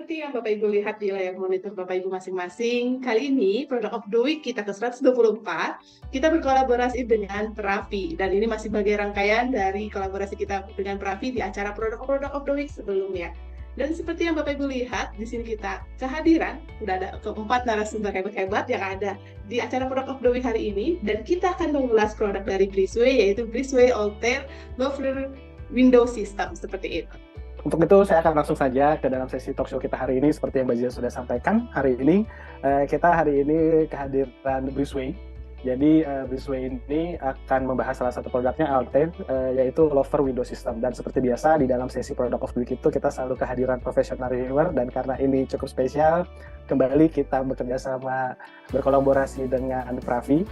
seperti yang Bapak Ibu lihat di layar monitor Bapak Ibu masing-masing, kali ini Product of the Week kita ke-124, kita berkolaborasi dengan PERAFI, dan ini masih bagian rangkaian dari kolaborasi kita dengan PERAFI di acara Product of the Week sebelumnya. Dan seperti yang Bapak Ibu lihat, di sini kita kehadiran, udah ada keempat narasumber hebat-hebat yang ada di acara Product of the Week hari ini, dan kita akan mengulas produk dari Breezway, yaitu Breezway Altair Louvre Window System, seperti itu. Untuk itu saya akan langsung saja ke dalam sesi talk show kita hari ini. Seperti yang Mbak Zia sudah sampaikan, hari ini kita kehadiran Breezway. Jadi Breezway ini akan membahas salah satu produknya Altair, yaitu Louvre Window System. Dan seperti biasa di dalam sesi Product of the Week itu kita selalu kehadiran professional reviewer, dan karena ini cukup spesial, kembali kita bekerja sama berkolaborasi dengan PERAFI.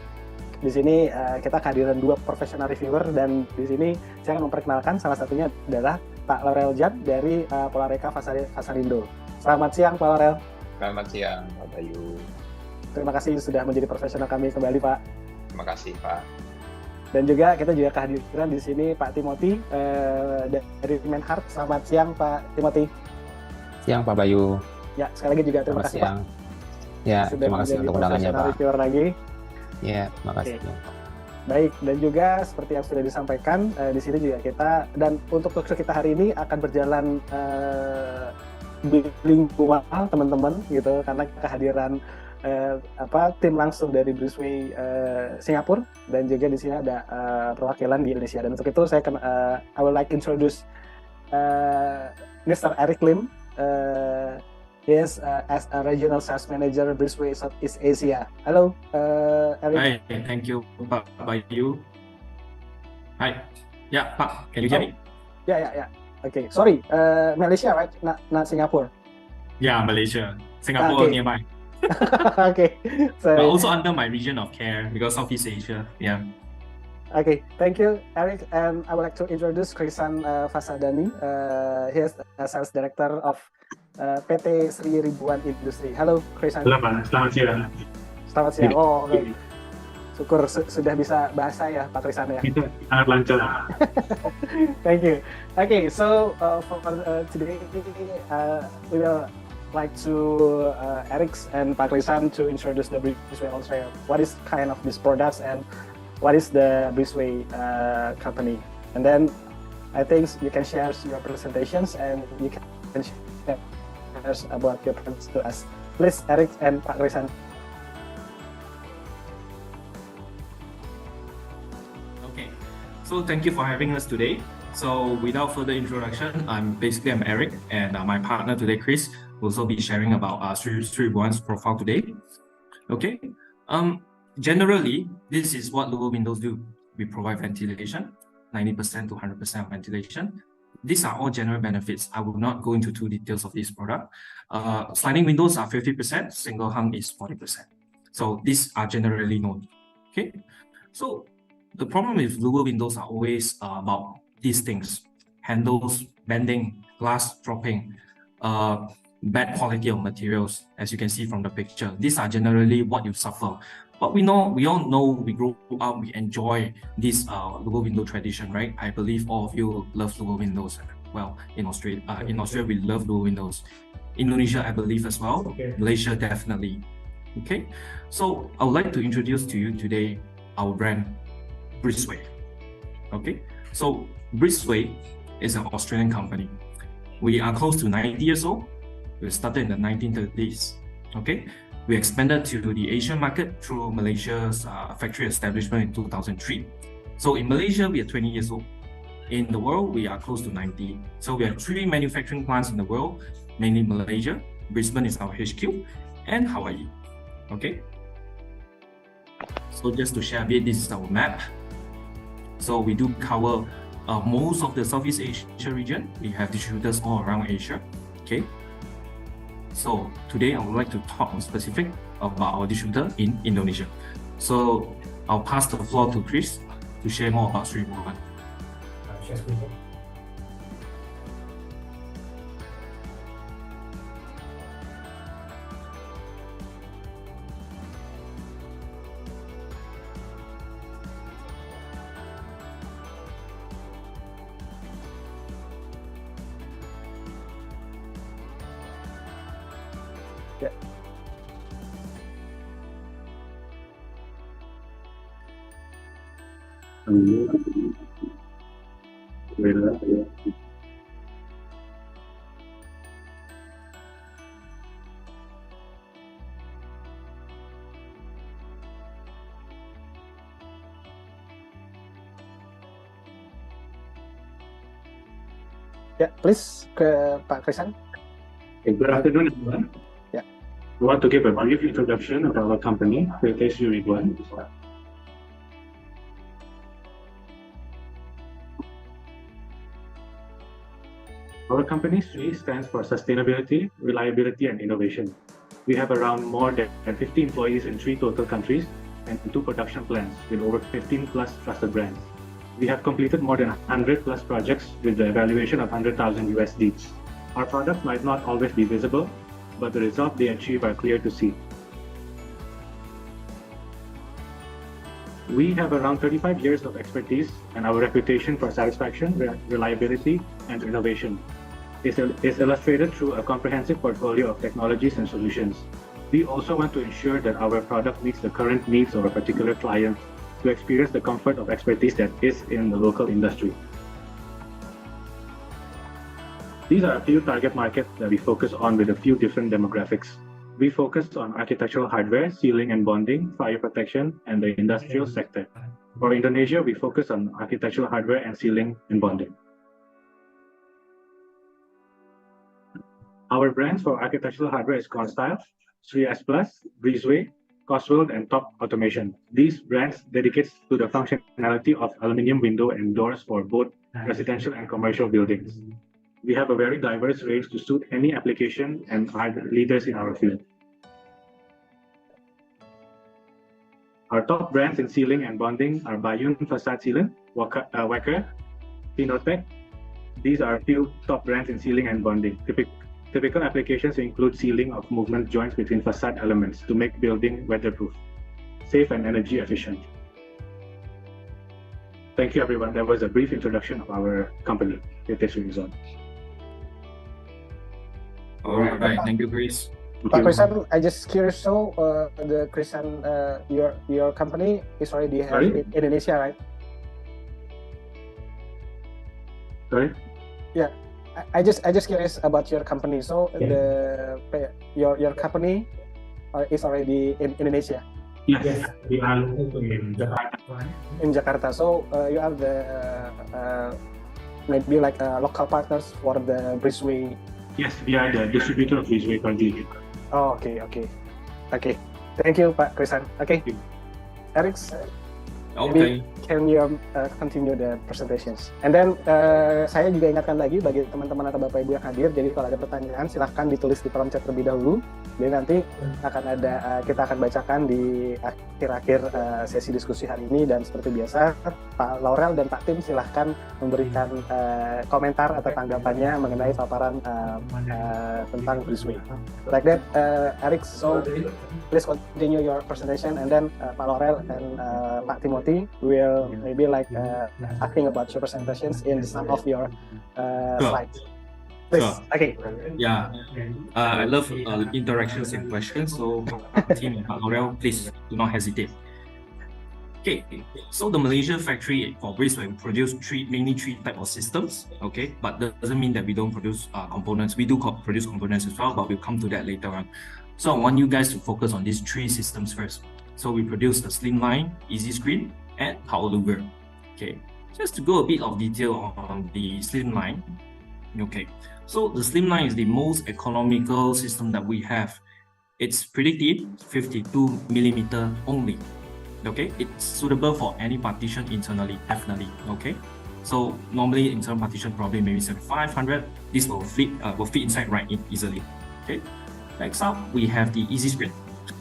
Di sini kita kehadiran dua professional reviewer, dan di sini saya akan memperkenalkan salah satunya adalah Pak Laurel Zhun dari Polareka Fasadindo. Selamat siang Pak Laurel. Selamat siang Pak Bayu. Terima kasih sudah menjadi profesional kami kembali Pak. Terima kasih Pak. Dan juga kita kehadiran di sini Pak Timothy dari Meinhardt. Selamat siang Pak Timothy. Siang Pak Bayu. Ya, sekali lagi juga terima kasih siang. Pak. Ya, sudah terima kasih untuk undangannya Pak. Reviewer lagi. Ya, terima kasih. Okay. Baik, dan juga seperti yang sudah disampaikan, di sini juga kita, dan untuk talk show kita hari ini akan berjalan bilingual teman-teman gitu, karena kehadiran tim langsung dari Breezway Singapura, dan juga di sini ada perwakilan di Indonesia. Dan untuk itu saya akan I would like introduce Mr. Eric Lim. He is as a regional sales manager Breezway Southeast Asia. Hello, Eric. Hi, thank you, Pak Bayu. Hi, yeah, Pak, can you hear me? Yeah. Okay, sorry, Malaysia, right? Not Singapore. Yeah, Malaysia, Singapore nearby. Okay, so but also under my region of care because Southeast Asia. Yeah. Okay, thank you, Eric. And I would like to introduce Crishan Vasadani. He is a sales director of PT Ribuan Industri. Halo, Crishan. Halo Pak, selamat siang. Selamat siang. Oh, oke. Okay. Syukur sudah bisa bahasa ya, Pak Crishan ya. Itu sangat lancar. Thank you. Okay, so for today we will like to Eric and Pak Crishan to introduce the Breezway Altair. What is kind of these products and what is the Breezway company? And then I think you can share your presentations and you can share about your products to us. Please, Eric and Pak Crishan. Okay, so thank you for having us today. So without further introduction, I'm Eric, and my partner today, Chris, will also be sharing about Ribuan's profile today. Okay, generally, this is what lower windows do. We provide ventilation, 90% to 100% ventilation. These are all general benefits. I will not go into too details of this product. Sliding windows are 50%, single hung is 40%. So these are generally known. Okay, so the problem with lower windows are always about these things: handles bending, glass dropping, bad quality of materials, as you can see from the picture. These are generally what you suffer. But we all know, we grow up, we enjoy this lower window tradition, right? I believe all of you love lower windows. Well, in Australia we love lower windows. Indonesia, I believe as well. Okay. Malaysia, definitely. Okay, so I would like to introduce to you today our brand, Breezway. Okay, so Breezway is an Australian company. We are close to 90 years old. We started in the 1930s. Okay. We expanded to the Asian market through Malaysia's factory establishment in 2003. So in Malaysia, we are 20 years old. In the world, we are close to 90. So we have 3 manufacturing plants in the world, mainly Malaysia, Brisbane is our HQ, and Hawaii. Okay. So just to share a bit, this is our map. So we do cover most of the Southeast Asia region. We have distributors all around Asia. Okay. So today I would like to talk specific about our distributor in Indonesia. So I'll pass the floor to Chris to share more about Ribuan. Yeah. Yeah, please, Pak Crishan. Good afternoon, everyone. Yeah. We want to give a brief introduction of our company, Ribuan. Our company stands for sustainability, reliability, and innovation. We have around more than 50 employees in 3 total countries and 2 production plants with over 15 plus trusted brands. We have completed more than 100 plus projects with the evaluation of 100,000 USD. Our products might not always be visible, but the results they achieve are clear to see. We have around 35 years of expertise, and our reputation for satisfaction, reliability, and innovation is illustrated through a comprehensive portfolio of technologies and solutions. We also want to ensure that our product meets the current needs of a particular client to experience the comfort of expertise that is in the local industry. These are a few target markets that we focus on with a few different demographics. We focus on architectural hardware, sealing and bonding, fire protection, and the industrial sector. For Indonesia, we focus on architectural hardware and sealing and bonding. Our brands for architectural hardware is Constyle, 3S Plus, Breezway, Cosworld, and Top Automation. These brands dedicate to the functionality of aluminum window and doors for both residential and commercial buildings. We have a very diverse range to suit any application and are leaders in our field. Our top brands in sealing and bonding are Bayun Façade Sealant, Wacker, Pinotech. These are a few top brands in sealing and bonding. Typical applications include sealing of movement joints between facade elements to make building weatherproof, safe and energy efficient. Thank you, everyone. That was a brief introduction of our company, Resort. All right, thank you, Chris. Pak Crishan, I just curious. So the Crishan, your company is already in Indonesia, right? Sorry. Yeah, I just curious about your company. So your company is already in Indonesia. Yes, we are in Jakarta. In Jakarta. So you are the maybe like local partners for the Breezway. Yes, we are the distributor of Breezway currently. Oh, okay. Thank you, Pak Crishan. Okay, Eric. Okay. Can you continue the presentations? And then saya juga ingatkan lagi bagi teman-teman atau Bapak Ibu yang hadir, jadi kalau ada pertanyaan silahkan ditulis di kolom chat terlebih dahulu. Jadi nanti kita akan bacakan di akhir-akhir sesi diskusi hari ini, dan seperti biasa Pak Laurel dan Pak Tim silahkan memberikan komentar atau tanggapannya mengenai paparan tentang Breezway. Like that, Eric, so please continue your presentation, and then Pak Laurel and Pak Timothy will maybe like asking about your presentations in some of your slides. Please. Sure. Okay. Yeah, I love interactions and questions. So, team and Laurel, please do not hesitate. Okay, so the Malaysia factory for Breezway produce mainly three types of systems. Okay, but that doesn't mean that we don't produce components. We do produce components as well, but we'll come to that later on. So I want you guys to focus on these three systems first. So we produce the Slimline, Easy Screen, and Power Louvre. Okay, just to go a bit of detail on the Slimline. Okay, so the Slimline is the most economical system that we have. It's pretty deep, 52mm only. Okay, it's suitable for any partition internally, definitely. Okay, so normally internal partition probably maybe 500. This will fit inside right in easily. Okay, next up we have the Easy Screen.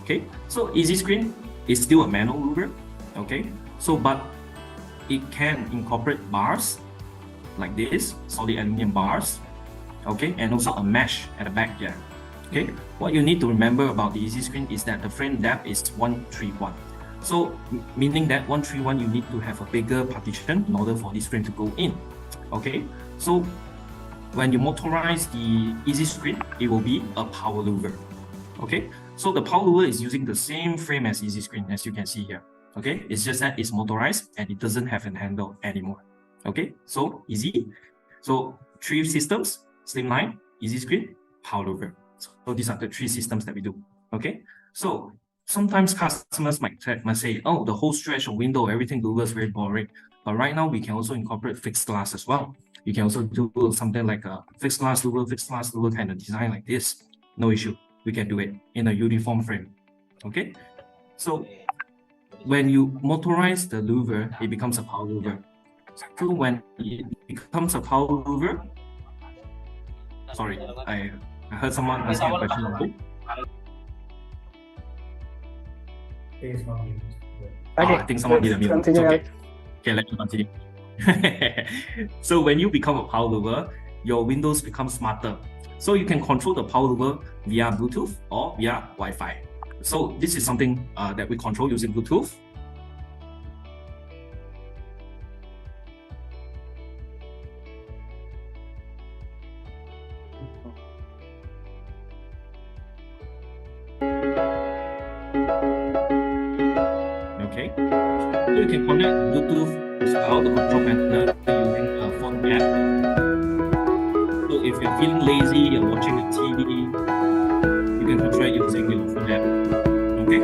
Okay, so Easy Screen is still a manual louver. Okay, so but it can incorporate bars like this, solid aluminum bars, okay, and also a mesh at the back here. Okay, what you need to remember about the Easy Screen is that the frame depth is 131. So meaning that 131 you need to have a bigger partition in order for this frame to go in. Okay, so when you motorize the Easy Screen, it will be a power louver. Okay, so the power louver is using the same frame as Easy Screen, as you can see here. Okay, it's just that it's motorized and it doesn't have a handle anymore. Okay, so easy. So 3 systems: slimline, Easy Screen, power louver. So these are the 3 systems that we do. Okay, so sometimes customers might say, oh, the whole stretch of window, everything louver is very boring. But right now we can also incorporate fixed glass as well. You can also do something like a fixed glass louver kind of design like this. No issue. We can do it in a uniform frame. Okay, so when you motorize the louver, it becomes a power louver. So when it becomes a power louver, sorry, I heard someone asking a question online. Okay, I think someone did a mute. Continue. Okay, let me continue. So when you become a power louver, your windows become smarter. So you can control the power louver via Bluetooth or via Wi-Fi. So this is something that we control using Bluetooth. Okay, so you can connect Bluetooth out the control panel using a phone app. So if you're feeling lazy, you're watching a TV, you can control it using your phone app. Okay.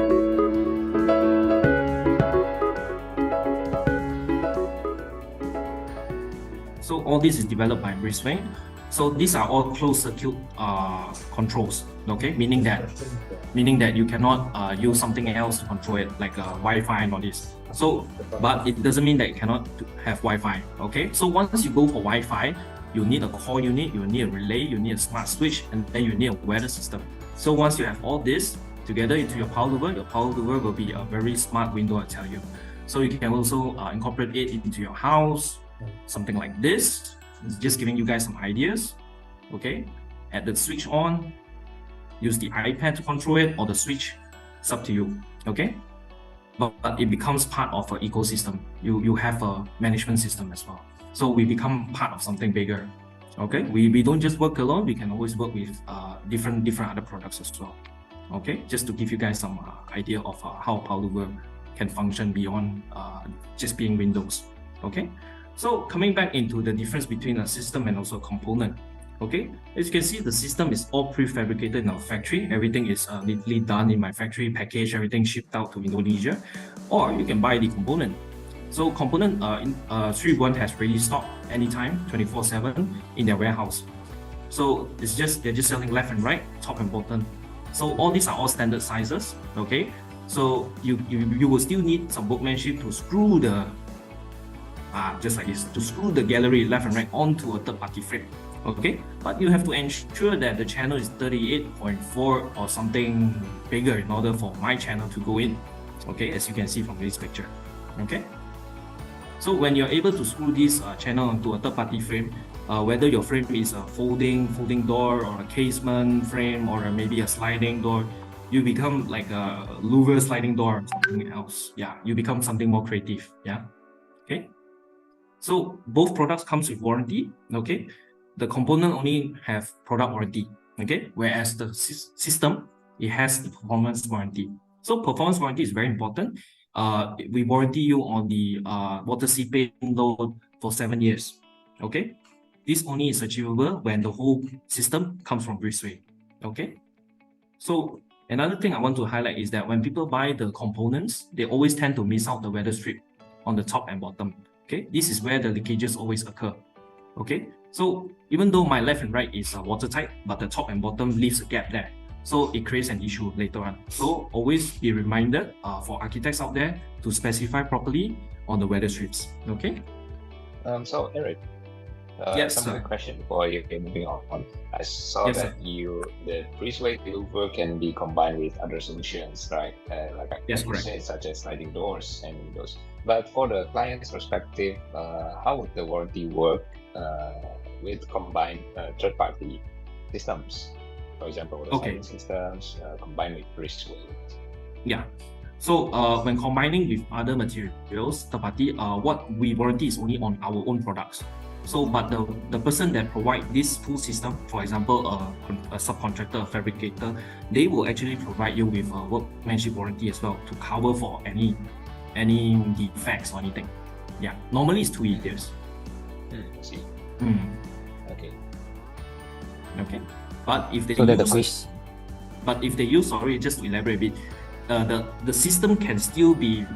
So all this is developed by Breezway. So these are all closed circuit controls. Okay, meaning that you cannot use something else to control it, like Wi-Fi and all this. So, but it doesn't mean that you cannot have Wi-Fi. Okay, so once you go for Wi-Fi, you need a core unit, you need a relay, you need a smart switch, and then you need a weather system. So once you have all this together into your power louver will be a very smart window, I tell you. So you can also incorporate it into your house, something like this. It's just giving you guys some ideas. Okay, add the switch on, use the iPad to control it, or the switch. It's up to you. Okay, but it becomes part of an ecosystem. You have a management system as well. So we become part of something bigger. Okay, we don't just work alone. We can always work with different other products as well. Okay, just to give you guys some idea of how power louver can function beyond just being windows. Okay, so coming back into the difference between a system and also a component. Okay, as you can see, the system is all prefabricated in our factory. Everything is neatly done in my factory, packaged, everything shipped out to Indonesia, or you can buy the component. So component Ribuan has ready stock anytime, 24/7 in their warehouse. So they're just selling left and right, top and bottom. So all these are all standard sizes. Okay, so you will still need some workmanship to screw the just like this, to screw the gallery left and right onto a third-party frame. Okay, but you have to ensure that the channel is 38.4 or something bigger in order for my channel to go in. Okay, as you can see from this picture. Okay, so when you're able to screw this channel onto a third-party frame, whether your frame is a folding door or a casement frame or maybe a sliding door, you become like a louver sliding door or something else. Yeah, you become something more creative. Yeah. Okay. So both products comes with warranty. Okay. The component only have product warranty. Okay. Whereas the system, it has the performance warranty. So performance warranty is very important. We warranty you on the water seepage load for 7 years. Okay. This only is achievable when the whole system comes from Breezway. Okay. So another thing I want to highlight is that when people buy the components, they always tend to miss out the weather strip on the top and bottom. Okay, this is where the leakages always occur. Okay, so even though my left and right is watertight, but the top and bottom leaves a gap there. So it creates an issue later on. So always be reminded for architects out there to specify properly on the weather strips. Okay. So Eric, yes, some question before you moving on. I saw yes, that the Breezway louver can be combined with other solutions, right? Like yes, you correct. said, such as sliding doors and windows. But for the client's perspective, how would the warranty work with combined third-party systems? For example, the sliding systems combined with Breezway. Yeah. So when combining with other materials, third party, what we warranty is only on our own products. So, but the person that provide this full system, for example, a subcontractor, a fabricator, they will actually provide you with a workmanship warranty as well to cover for any defects or anything. Yeah, normally it's 2 years. See. Okay. Okay. But if they So that the use, quiz. but if they use, sorry, just to elaborate a bit, the system can still be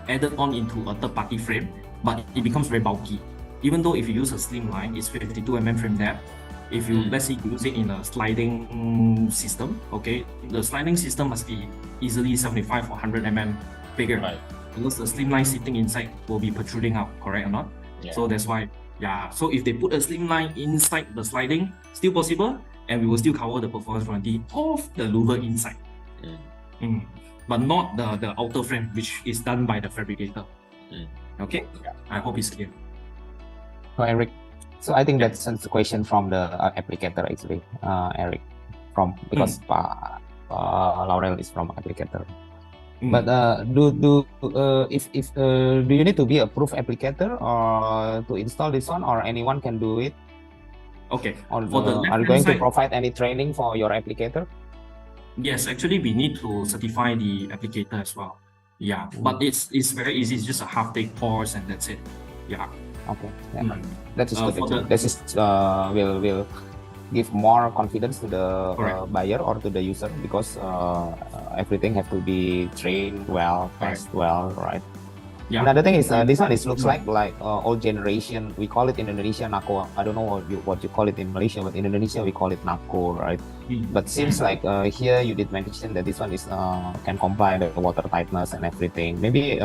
added on into a third-party frame, but it becomes very bulky. Even though if you use a slim line, it's 52mm frame depth. If you let's say use it in a sliding system, okay, the sliding system must be easily 75 or 100mm bigger, Right. because the slim line sitting inside will be protruding out, correct or not? Yeah. So that's why, yeah. So if they put a slim line inside the sliding, still possible, and we will still cover the performance warranty of the louver inside. But not the outer frame, which is done by the fabricator. Okay, I hope it's clear. So Eric, so I think that's a question from the applicator actually, Eric, because Laurel is from applicator. But do you need to be a proof applicator or to install this one, or anyone can do it? Okay. Or For the are you going to side, provide any training for your applicator? Yes, actually we need to certify the applicator as well. Yeah, but it's very easy. It's just a half-day course and that's it. Yeah. Okay, yeah. That is good. For the- This is will give more confidence to the Correct. buyer or to the user, because everything have to be trained well, test well, right? Yeah. Another thing is this one looks like old generation. We call it in Indonesia Nako. I don't know what you call it in Malaysia, but in Indonesia we call it Nako, right? But seems like here you did mention that this one is can combine the water tightness and everything. Maybe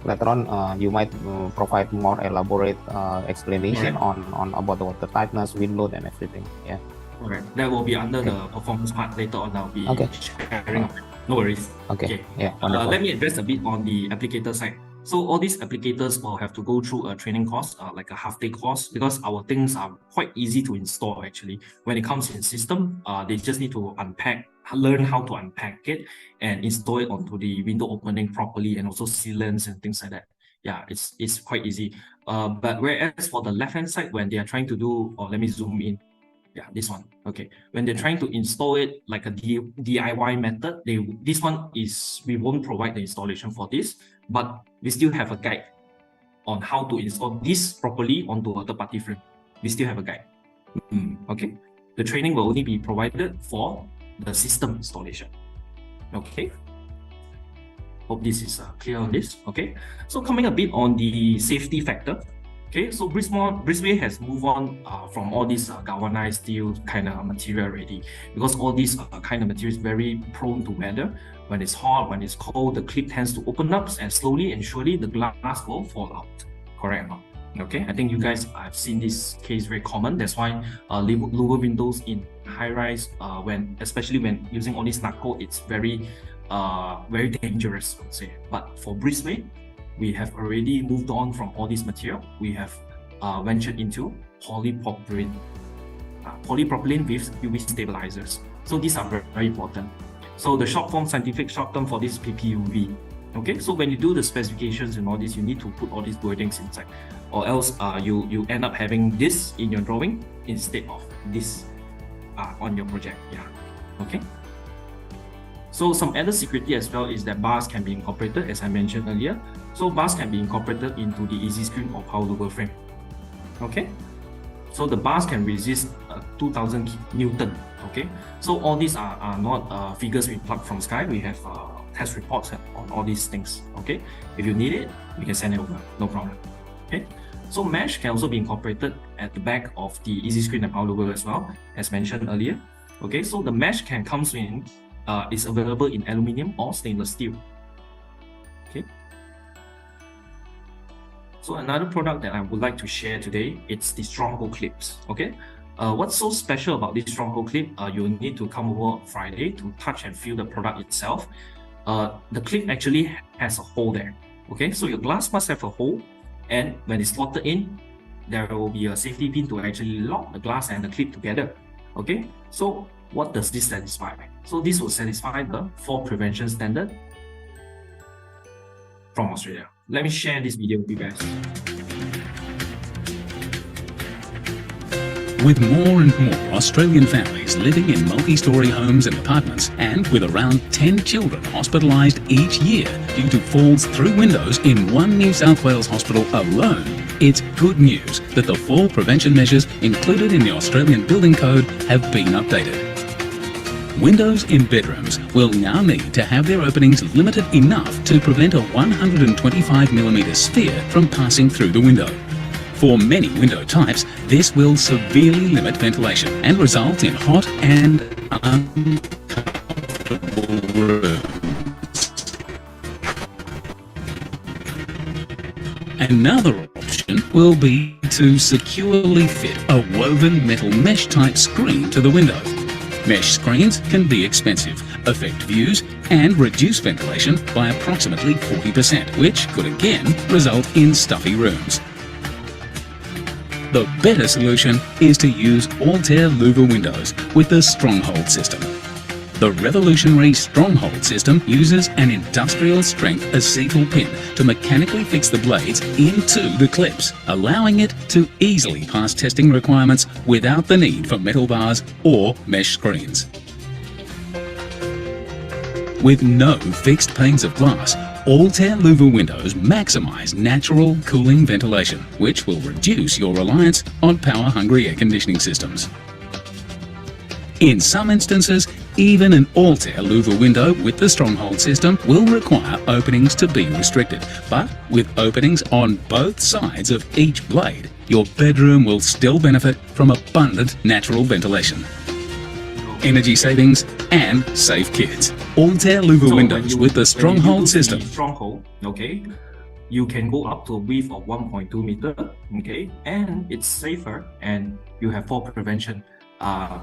later on you might provide more elaborate explanation on about the water tightness, wind load, and everything. Yeah. Correct. That will be under the performance part later on. I'll be sharing. No worries. Okay. Yeah. Wonderful. Let me address a bit on the applicator side. So all these applicators will have to go through a training course, like a half-day course, because our things are quite easy to install actually. When it comes in system, they just need to learn how to unpack it and install it onto the window opening properly, and also sealants and things like that. Yeah, it's quite easy. But whereas for the left-hand side, when they are trying to do, or let me zoom in. Yeah, this one. Okay, when they're trying to install it like a DIY method, this one is, we won't provide the installation for this, but we still have a guide on how to install this properly onto a third-party frame. We still have a guide. Okay, the training will only be provided for the system installation. Okay, hope this is clear on this. Okay, so coming a bit on the safety factor. Okay, so Breezway has moved on from all this galvanized steel kind of material already, because all these kind of material is very prone to weather. When it's hot, when it's cold, the clip tends to open up, and slowly and surely the glass will fall out. Correct or not? Okay, I think you guys have seen this case very common. That's why louver windows in high-rise, especially when using all this Nako, it's very dangerous, I would say. But for Breezway, we have already moved on from all this material. We have ventured into polypropylene with UV stabilizers. So these are very, very important. So the scientific short term for this is PPUV. Okay, so when you do the specifications and all this, you need to put all these wordings inside, or else you end up having this in your drawing instead of this on your project. Yeah. Okay. So some added security as well is that bars can be incorporated, as I mentioned earlier. So bars can be incorporated into the easy screen or power louver frame. Okay. So the bars can resist 2000 Newton. Okay. So all these are not figures we plucked from sky. We have test reports on all these things. Okay. If you need it, we can send it over. No problem. Okay. So mesh can also be incorporated at the back of the easy screen and power louver as well, as mentioned earlier. Okay. So the mesh can comes in. Is available in aluminium or stainless steel. Okay. So another product that I would like to share today, it's the stronghold clips. Okay. What's so special about this stronghold clip? You need to come over Friday to touch and feel the product itself. The clip actually has a hole there. Okay. So your glass must have a hole, and when it's slotted in, there will be a safety pin to actually lock the glass and the clip together. Okay. So what does this satisfy? So this will satisfy the fall prevention standard from Australia. Let me share this video with you guys. With more and more Australian families living in multi-storey homes and apartments, and with around 10 children hospitalised each year due to falls through windows in one New South Wales hospital alone, it's good news that the fall prevention measures included in the Australian Building Code have been updated. Windows in bedrooms will now need to have their openings limited enough to prevent a 125mm sphere from passing through the window. For many window types, this will severely limit ventilation and result in hot and uncomfortable rooms. Another option will be to securely fit a woven metal mesh type screen to the window. Mesh screens can be expensive, affect views, and reduce ventilation by approximately 40%, which could again result in stuffy rooms. The better solution is to use Altair Louvre windows with the Stronghold system. The revolutionary Stronghold system uses an industrial strength acetal pin to mechanically fix the blades into the clips, allowing it to easily pass testing requirements without the need for metal bars or mesh screens. With no fixed panes of glass, Altair Louvre windows maximise natural cooling ventilation, which will reduce your reliance on power-hungry air conditioning systems. In some instances, even an Altair Louvre window with the Stronghold system will require openings to be restricted, but with openings on both sides of each blade, your bedroom will still benefit from abundant natural ventilation. Energy savings and safe kids. Altair Louvre windows with the Stronghold system. Stronghold, okay, you can go up to a width of 1.2 meter, okay, and it's safer, and you have fall prevention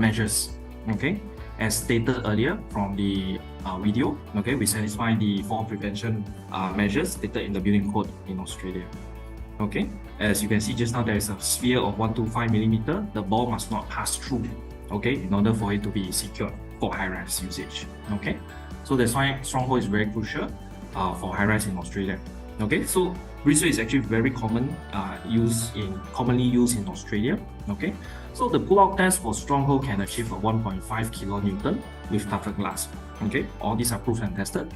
measures, okay, as stated earlier from the video, okay, we satisfy the fall prevention measures stated in the building code in Australia. Okay, as you can see just now, there is a sphere of 125mm. The ball must not pass through, okay, in order for it to be secured for high-rise usage. Okay, so that's why Stronghold is very crucial for high-rise in Australia. Okay, so Breezway is actually very commonly used in Australia. Okay, so the pull-out test for Stronghold can achieve a 1.5 kN with tougher glass. Okay, all these are proved and tested.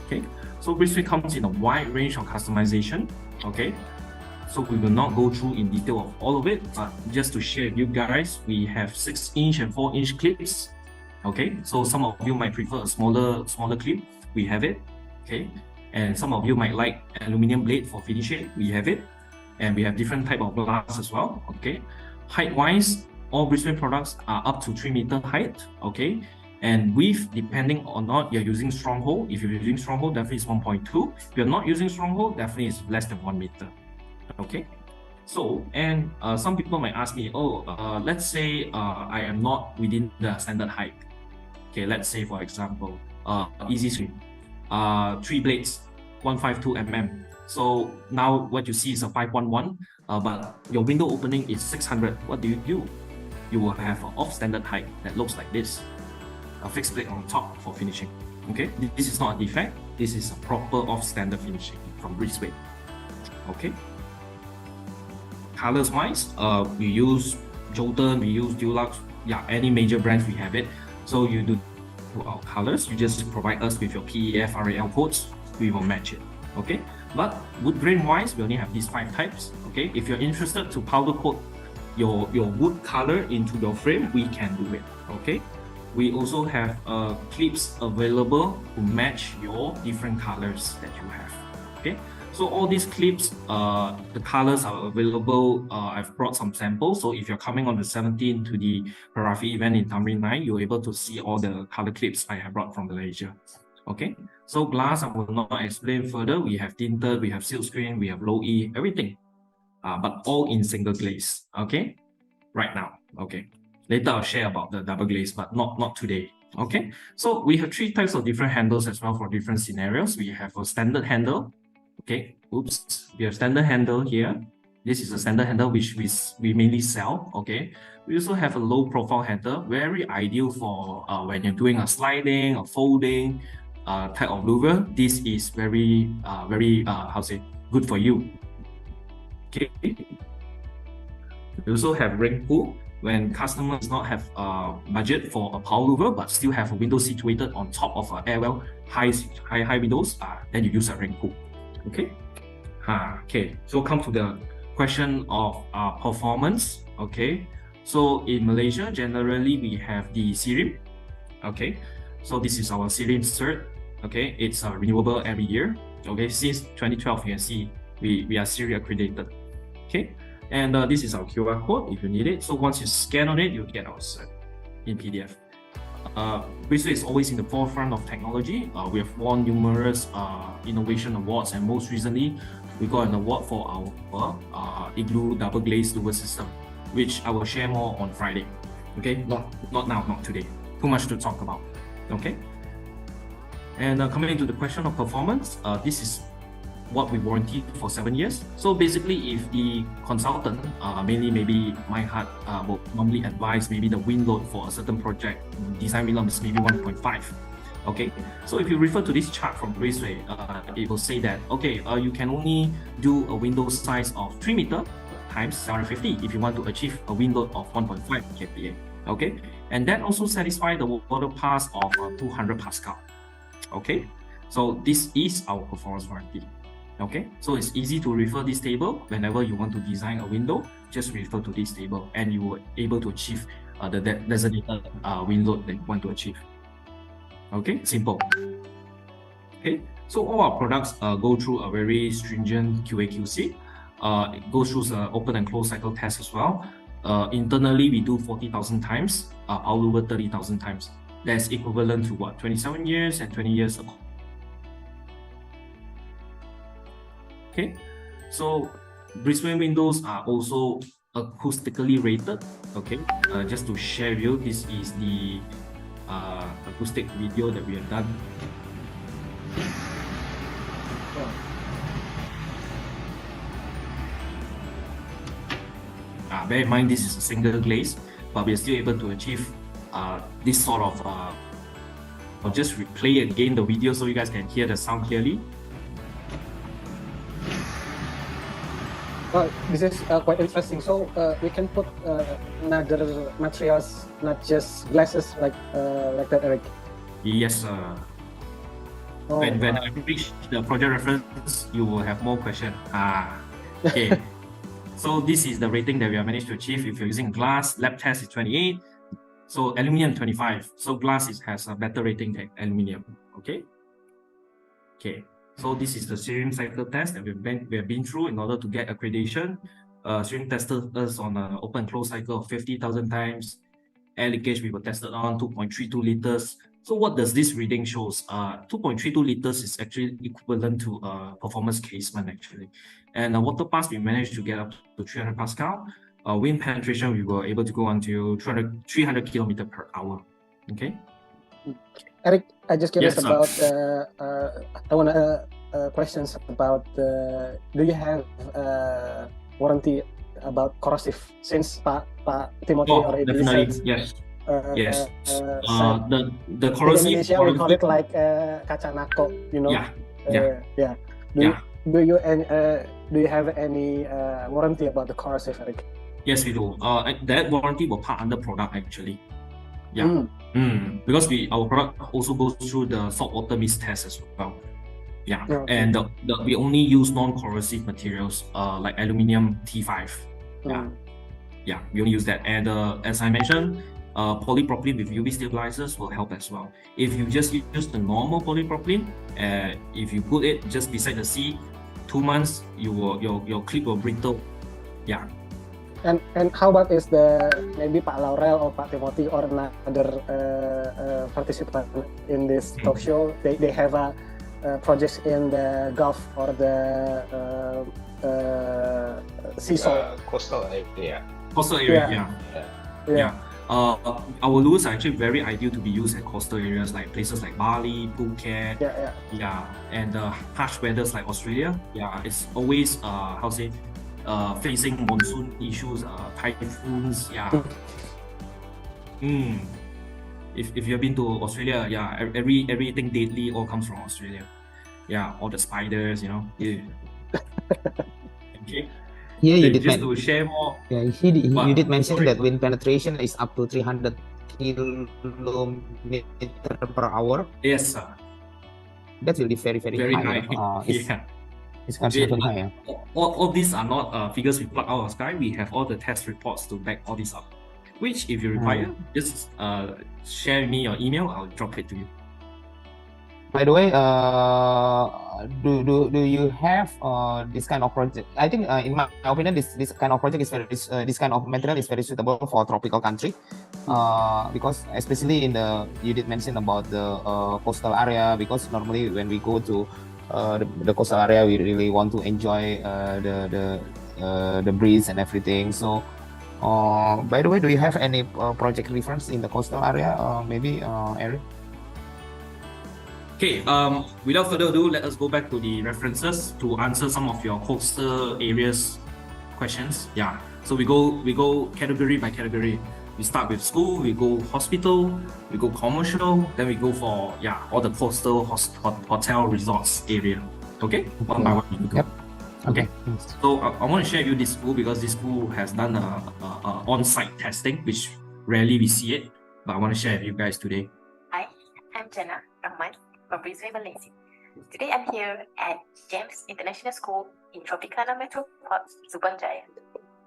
Okay, so Breezway comes in a wide range of customization. Okay, so we will not go through in detail of all of it, but just to share with you guys, we have 6-inch and 4-inch clips. Okay, so some of you might prefer a smaller clip. We have it. Okay, and some of you might like aluminum blade for finishing. We have it, and we have different type of glass as well. Okay, height-wise, all Breezway products are up to 3 meter height. Okay, and width, depending or not you're using Stronghold. If you're using Stronghold, definitely it's 1.2. If you're not using Stronghold, definitely it's less than 1 meter. Okay, so and some people might ask me, let's say I am not within the standard height. Okay, let's say for example, easy screen, 3 blades, 152mm. So now what you see is a 511, but your window opening is 600. What do? You will have an off-standard height that looks like this, a fixed blade on top for finishing. Okay, this is not a defect. This is a proper off-standard finishing from Breezway. Okay. Colors wise, we use Jolton, we use Dulux, yeah, any major brands we have it. So you do our colors, you just provide us with your PEF RAL codes, we will match it. Okay, but wood grain wise, we only have these 5 types. Okay, if you're interested to powder coat your wood color into your frame, we can do it. Okay, we also have clips available to match your different colors that you have. Okay, so all these clips, the colors are available. I've brought some samples. So if you're coming on the 17th to the PERAFI event in Tamrin 9, you're able to see all the color clips I have brought from Malaysia. Okay, so glass I will not explain further. We have tinted, we have silk screen, we have low E, everything, but all in single glaze. Okay, right now. Okay, later I'll share about the double glaze, but not today. Okay, so we have 3 types of different handles as well for different scenarios. We have a standard handle. Okay, oops, we have standard handle here. This is a standard handle which we mainly sell. Okay, we also have a low profile handle, very ideal for when you're doing a sliding or folding type of louver. This is very good for you. Okay, we also have ring pull. when customers not have budget for a power louver but still have a window situated on top of an airwell, high windows, then you use a ring pull. Okay. Okay. So come to the question of performance. Okay. So in Malaysia, generally we have the CRIM. Okay. So this is our CRIM cert. Okay. It's renewable every year. Okay. Since 2012, you can see we are CRIM accredited. Okay. And this is our QR code if you need it. So once you scan on it, you get our cert in PDF. Breezway is always in the forefront of technology. We have won numerous innovation awards, and most recently, we got an award for our Igloo double glazed louver system, which I will share more on Friday. Okay, not now, not today. Too much to talk about. Okay. And coming into the question of performance, this is what we warranty for 7 years. So basically, if the consultant, mainly maybe Meinhardt, will normally advise maybe the wind load for a certain project, design wind load is maybe 1.5. Okay, so if you refer to this chart from Breezway, it will say that, okay, you can only do a window size of 3 meter times 750 if you want to achieve a wind load of 1.5 kPa. Okay, and that also satisfies the water pass of 200 Pascal. Okay, so this is our performance warranty. Okay, so it's easy to refer this table whenever you want to design a window. Just refer to this table, and you will able to achieve the designated wind load that you want to achieve. Okay, simple. Okay, so all our products go through a very stringent QA/QC. It goes through the open and closed cycle test as well. Internally, we do 40,000 times, power louver 30,000 times. That's equivalent to what, 27 years and 20 years ago. Okay, so Breezway windows are also acoustically rated. Okay, just to share with you, this is the acoustic video that we have done. Bear in mind, this is a single glaze, but we are still able to achieve this sort of. I'll just replay again the video so you guys can hear the sound clearly. This is quite interesting. So we can put another materials, not just glasses, like that, Eric. Yes, sir. When I reach the project reference, you will have more questions. Okay. So this is the rating that we have managed to achieve. If you're using glass, lab test is 28. So aluminium 25. So glass has a better rating than aluminium. Okay. Okay. So this is the CRIM cycle test that we have been through in order to get accreditation. CRIM tested us on an open closed cycle of 50,000 times. Air leakage we were tested on 2.32 liters. So what does this reading shows? 2.32 liters is actually equivalent to a performance casement actually. And water pass we managed to get up to 300 Pascal. Wind penetration we were able to go until 300 kilometers per hour. Okay. Eric, I just curious Yes, about. I want questions about. Do you have warranty about corrosive? Since Pak Timothy already definitely said. yes. Yes. The In corrosive. Indonesia we call it like kaca Nako. You know. Yeah. Do you have any warranty about the corrosive, Eric? Yes, we do. That warranty will part under product actually. Yeah. Because our product also goes through the saltwater mist test as well. Yeah. Okay. And we only use non-corrosive materials like aluminium T5. Yeah, we only use that. And as I mentioned, polypropylene with UV stabilizers will help as well. If you just use the normal polypropylene, if you put it just beside the sea, 2 months, your clip will brittle. Yeah. And how about is maybe Pak Laurel or Pak Timothy or another participant in this talk show? They have projects in the Gulf or the seashore. Coastal area. Coastal area. Yeah. Our louvers are actually very ideal to be used at coastal areas like places like Bali, Phuket. And harsh weathers like Australia. Yeah, it's always facing monsoon issues, typhoons. Yeah. If you've been to Australia, yeah, everything deadly all comes from Australia. Yeah, all the spiders, you know. Yeah. Okay. Here you did just to share more. Yeah, you did mention sorry. that wind penetration is up to 300 kilometer per hour. Yes, sir. That will be very Very high. It's considered very high. All these are not figures we plug out of the sky. We have all the test reports to back all this up. Which, if you require, just share me your email. I'll drop it to you. By the way, do you have this kind of project? I think, in my opinion, this kind of project is very this kind of material is very suitable for tropical country, because especially you did mention about the coastal area, because normally when we go to the coastal area, we really want to enjoy the breeze and everything. So, by the way, do you have any project reference in the coastal area? Maybe Eric. Okay, without further ado, let us go back to the references to answer some of your coastal areas questions. Yeah, so we go category by category. We start with school, we go hospital, we go commercial, then we go for all the coastal hotel resorts area. Okay, one by one we go. Yep. Okay, so I want to share with you this school because this school has done a on-site testing, which rarely we see it, but I want to share with you guys today. Hi, I'm Jendela Nako from Breezway, Malaysia. Today I'm here at James International School in Tropicana Metropole, Subang Jaya.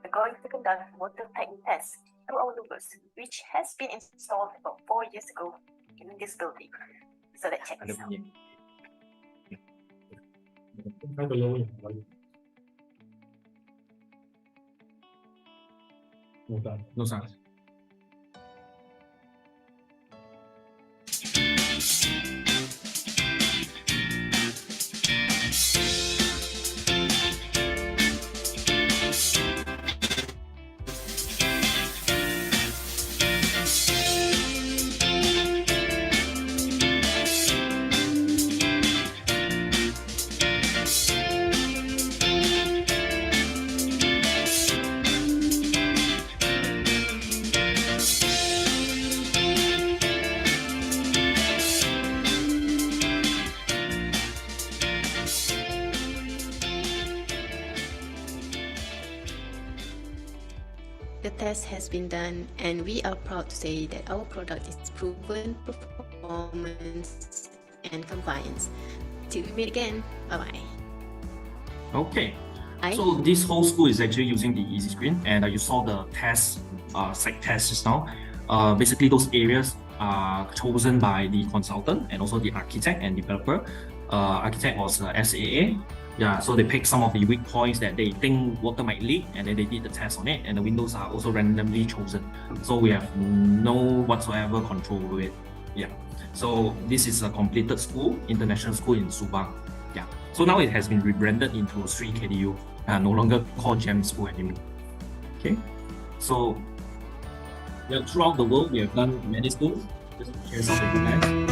We're going to conduct water piping tests to our louvers, which has been installed about 4 years ago in this building. So let's check this out. No sound. The test has been done, and we are proud to say that our product is proven performance and compliance. Till we meet again, bye-bye. Okay, so this whole school is actually using the easy screen, and you saw the test, site test just now. Basically, those areas are chosen by the consultant and also the architect and developer. Architect was SAA. Yeah, so they pick some of the weak points that they think water might leak, and then they did the test on it, and the windows are also randomly chosen. So we have no whatsoever control over it. Yeah, so this is a completed school, international school in Subang. Yeah, so now it has been rebranded into Sri KDU, no longer called GEM School anymore. Okay, so throughout the world we have done many schools. Just to share some of the guys.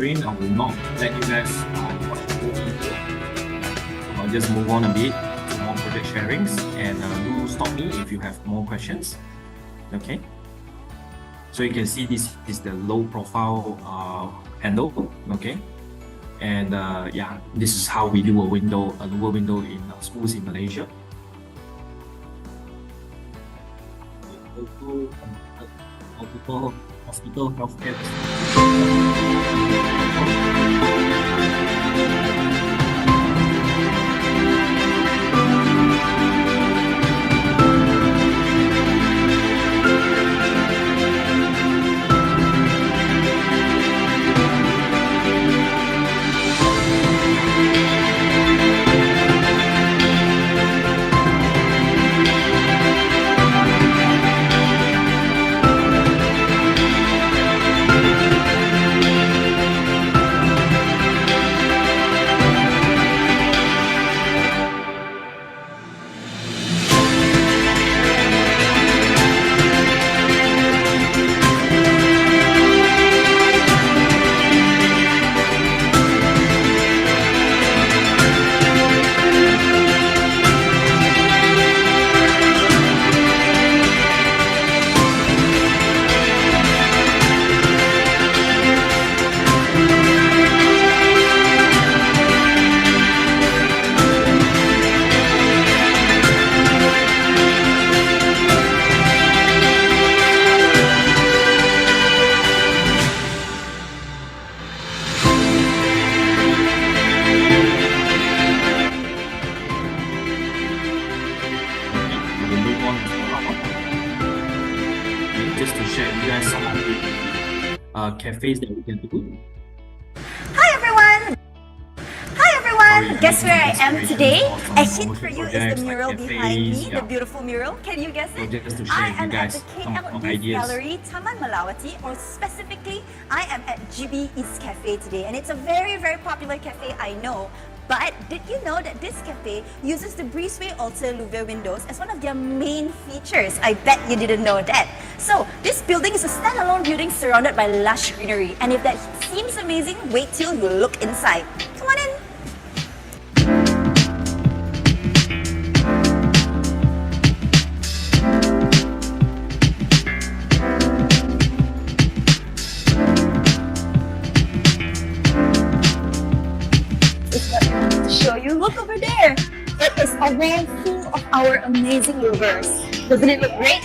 I will not let you guys watch the whole video. I'll just move on a bit to more project sharings, and do stop me if you have more questions. Okay, so you can see this is the low profile handle. Okay, and this is how we do a lower window in schools in Malaysia. Hospital healthcare. cafes that we can do. Hi everyone! Guess where I am today? A hint for you is the mural behind me, the beautiful mural. Can you guess it? I am at the KL East Gallery, Taman Melawati, or specifically, I am at GB East Cafe today. And it's a very, very popular cafe, I know. But did you know that this cafe uses the Breezway Altair Louvre windows as one of their main features? I bet you didn't know that. So, this building is a standalone building surrounded by lush greenery. And if that seems amazing, wait till you look inside. Come on in. Show you, look over there. It is a wall full of our amazing louvers. Doesn't it look great?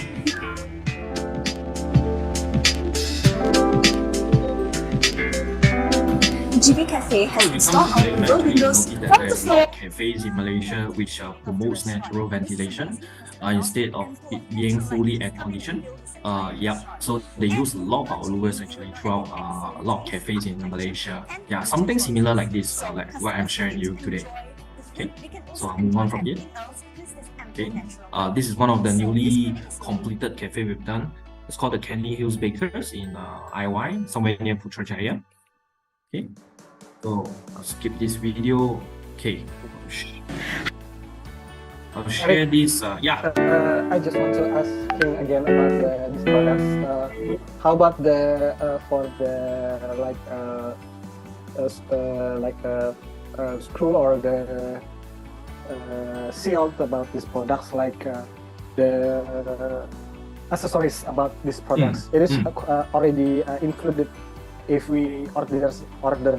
GB Cafe has installed our louvre windows from the floor. Cafes in Malaysia which promotes natural ventilation instead of it being fully air conditioned. So they use a lot of our louvers actually throughout a lot of cafes in Malaysia. Yeah, something similar like this, like what I'm sharing you today. Okay, so I'll move on from here. Okay, this is one of the newly completed cafe we've done. It's called the Candy Hills Bakers in IY, somewhere near Putrajaya. Okay, so I'll skip this video. Okay, I'll share this. I just want to ask him again about these products. How about the for the screw or the seal about these products, like the accessories about these products? It is already included if we order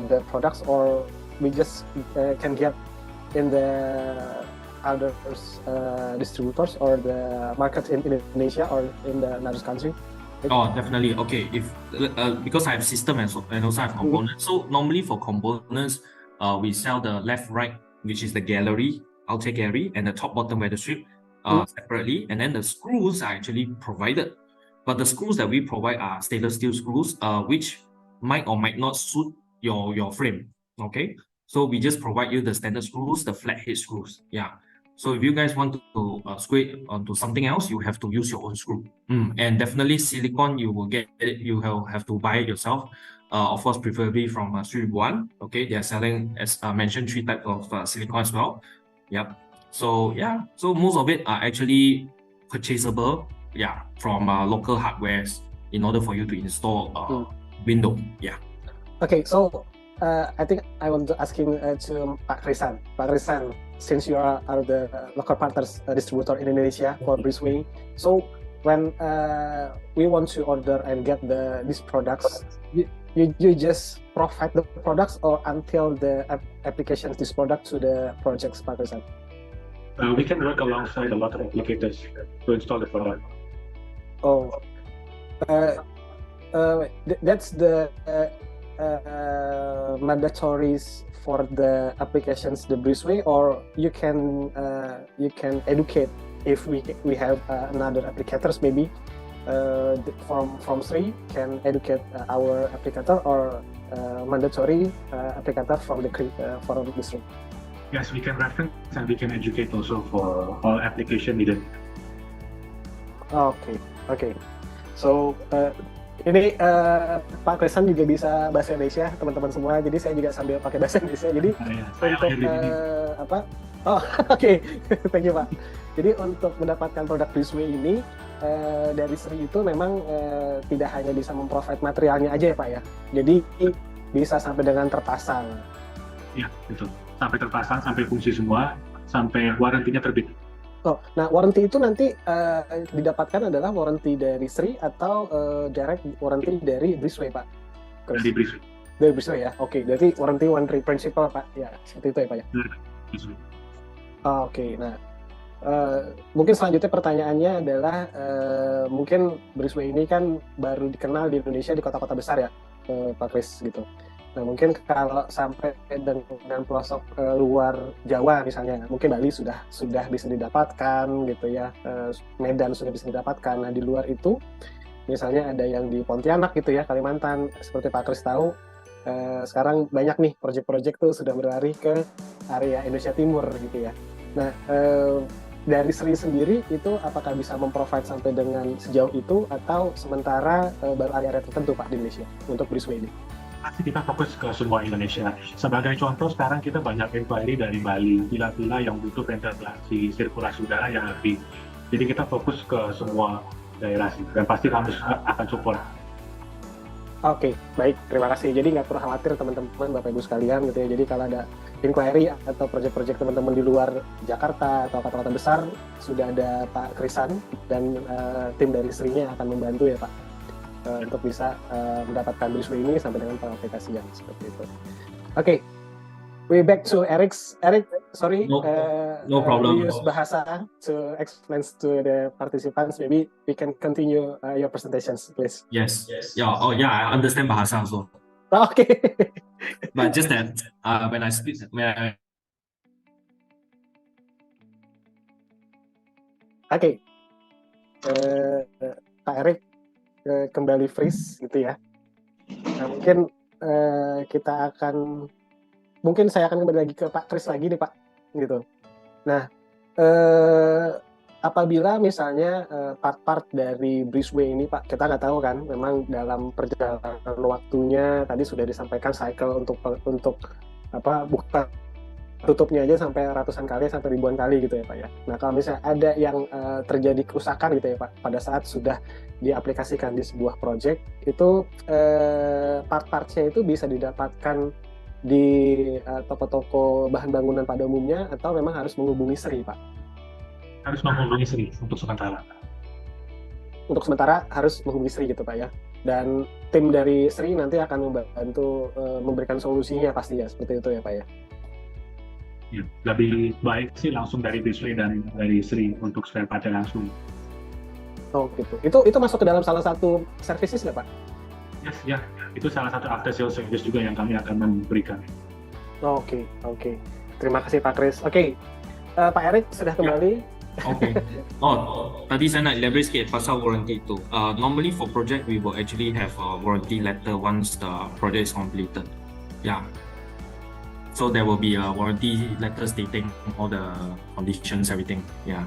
the products, or we just can get in the other distributors or the market in Indonesia or in the another country? Oh, definitely. Okay, if because I have system and also I have components. So normally for components, we sell the left, right, which is the gallery, Altair gallery, and the top, bottom weather strip separately, and then the screws are actually provided. But the screws that we provide are stainless steel screws, which might or might not suit your frame. Okay, so we just provide you the standard screws, the flat head screws. Yeah. So if you guys want to screw it onto something else, you have to use your own screw. And definitely silicone, you will get it. You have to buy it yourself. Of course, preferably from Ribuan. Okay, they are selling, as mentioned, 3 types of silicone as well. Yep. So yeah, so most of it are actually purchasable. Yeah, from local hardwares in order for you to install window. Yeah. Okay, so I think I want to ask him to Pak Crishan. Pak Crishan, since you are the local partners distributor in Indonesia for Breezway, so when we want to order and get these products, you just provide the products, or until the applications this product to the projects, Pak Crishan? We can work alongside a lot of applicators to install the product. Oh, that's the mandatories for the applications, the Breezway, or you can educate if we have another applicators, maybe from Sri can educate our applicator, or mandatory applicator from the Breezway. Yes, we can reference and we can educate also for all application needed. Okay. So ini Pak Crishan juga bisa bahasa Indonesia, teman-teman semua. Jadi saya juga sambil pakai bahasa Indonesia. Jadi thank you Pak. Jadi untuk mendapatkan produk Breezway ini dari Sri itu memang tidak hanya bisa memprovide materialnya aja ya Pak ya. Jadi bisa sampai dengan terpasang. Iya, betul. Sampai terpasang, sampai fungsi semua, sampai warantinya terbit. Oh, nah warranty itu nanti didapatkan adalah warranty dari Sri atau direct warranty dari Breezway, Pak? Dari Breezway. Dari Breezway ya, oke. Berarti warranty one principle, Pak? Ya, seperti itu ya, Pak ya? Oke, nah mungkin selanjutnya pertanyaannya adalah mungkin Breezway ini kan baru dikenal di Indonesia di kota-kota besar ya, Pak Chris gitu. Nah mungkin kalau sampai dengan pelosok luar Jawa misalnya, mungkin Bali sudah bisa didapatkan gitu ya, Medan sudah bisa didapatkan. Nah di luar itu misalnya ada yang di Pontianak gitu ya, Kalimantan, seperti Pak Kris tahu, sekarang banyak nih proyek-proyek tuh sudah berlari ke area Indonesia Timur gitu ya. Nah, dari Sri sendiri itu apakah bisa memprovide sampai dengan sejauh itu atau sementara baru area-area tertentu Pak di Indonesia untuk Breezway ini? Pasti kita fokus ke semua Indonesia. Sebagai contoh, sekarang kita banyak inquiry dari Bali, villa-villa yang butuh ventilasi sirkulasi udara yang lebih. Jadi kita fokus ke semua daerah sih, dan pasti kami akan support. Oke, baik, terima kasih. Jadi nggak perlu khawatir teman-teman, Bapak Ibu sekalian gitu ya. Jadi kalau ada inquiry atau proyek-proyek teman-teman di luar Jakarta atau kota-kota besar, sudah ada Pak Crishan dan tim dari Sri-nya akan membantu ya Pak, untuk bisa mendapatkan Breezway ini sampai dengan pengaplikasian seperti itu. Oke, we back to Eric, sorry, no problem. We use bahasa to explain to the participants. Maybe we can continue your presentations, please. Yes. Yeah. Oh, yeah. I understand bahasa also. Okay. But just that when I speak, Oke. Pak Eric kembali freeze gitu ya. Nah, mungkin saya akan kembali lagi ke Pak Kris lagi nih Pak, gitu. Nah, apabila misalnya part-part dari Breezway ini Pak, kita nggak tahu kan, memang dalam perjalanan waktunya tadi sudah disampaikan cycle untuk buka tutupnya aja sampai ratusan kali sampai ribuan kali gitu ya Pak ya. Nah kalau misalnya ada yang terjadi kerusakan gitu ya Pak pada saat sudah diaplikasikan di sebuah project, itu part-partnya itu bisa didapatkan di toko-toko bahan bangunan pada umumnya atau memang harus menghubungi Sri Pak? Harus menghubungi Sri untuk sementara. Untuk sementara harus menghubungi Sri gitu Pak ya. Dan tim dari Sri nanti akan membantu memberikan solusinya pasti ya, seperti itu ya Pak ya. Ya, lebih baik sih langsung dari Breezway dan dari Sri untuk spare part langsung. Oh gitu. Itu masuk ke dalam salah satu services nggak Pak? Yes, ya. Itu salah satu after sales service juga yang kami akan memberikan. Oke. Terima kasih Pak Kris. Oke. Pak Eric sudah kembali. Okay. Tadi saya nak elaborate sikit pasal warranty itu. Normally for project we will actually have a warranty letter once the project is completed. Yeah. So there will be a warranty letter stating all the conditions, everything. Yeah.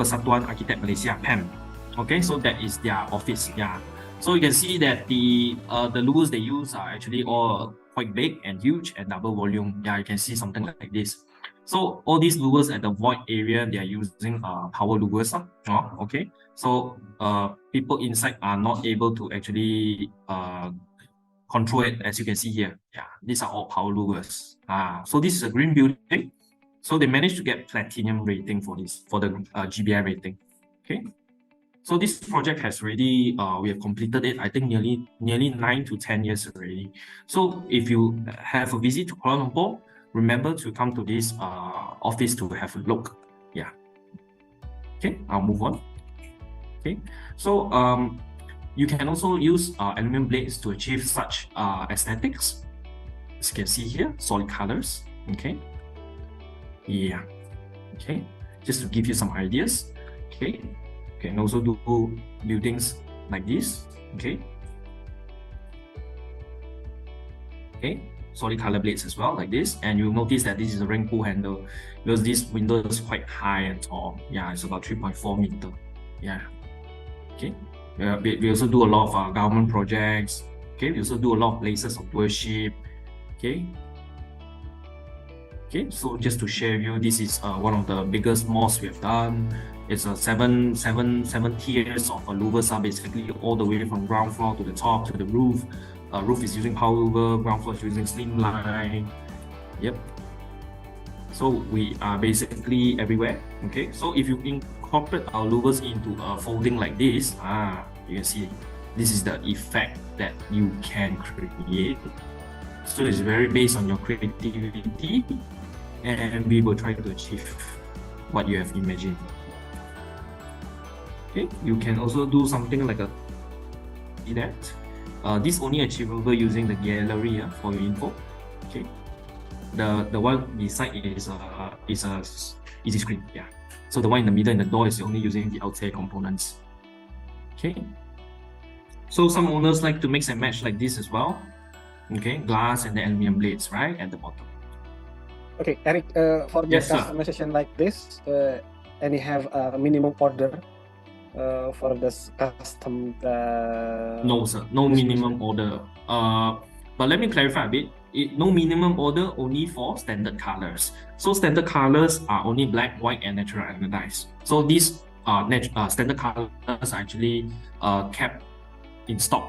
Persatuan Arkitek Malaysia (PAM). Okay, so that is their office. Yeah. So you can see that the louvers they use are actually all quite big and huge and double volume. Yeah, you can see something like this. So all these louvers at the void area, they are using power louvers. Okay. So people inside are not able to actually control it, as you can see here. Yeah, these are all power louvers. So this is a green building. So they managed to get platinum rating for this, for the GBI rating. Okay. So this project has already, we have completed it, I think nearly 9 to 10 years already. So if you have a visit to Kuala Lumpur, remember to come to this office to have a look. Yeah. Okay, I'll move on. Okay, so you can also use aluminum blades to achieve such aesthetics. As you can see here, solid colors. Okay, yeah. Okay, just to give you some ideas. Okay, you can also do buildings like this. Okay. Okay, solid color blades as well, like this, and you'll notice that this is a ring pull handle because this window is quite high and tall. Yeah, it's about 3.4 meter. Yeah. Okay. We also do a lot of government projects. Okay, we also do a lot of places of worship. Okay. Okay, so just to share with you, this is one of the biggest mosques we have done. It's a seven tiers of louvers, basically all the way from ground floor to the top to the roof. Roof is using power louver, ground floor is using slimline. Yep. So we are basically everywhere. Okay, so if you incorporate our louvers into a folding like this, you can see this is the effect that you can create. So it's very based on your creativity, and we will try to achieve what you have imagined. Okay, you can also do something like that. This only achievable using the gallery for your info. Okay, the one beside is a easy screen. Yeah, so the one in the middle in the door is only using the Altair components. Okay, so some owners like to mix and match like this as well. Okay, glass and the aluminum blades right at the bottom. Okay, Eric, for the customization like this, and you have a minimum order for this custom? No, sir, no minimum order. But let me clarify a bit. No minimum order only for standard colors. So standard colors are only black, white, and natural anodized. So these standard colors are actually kept in stock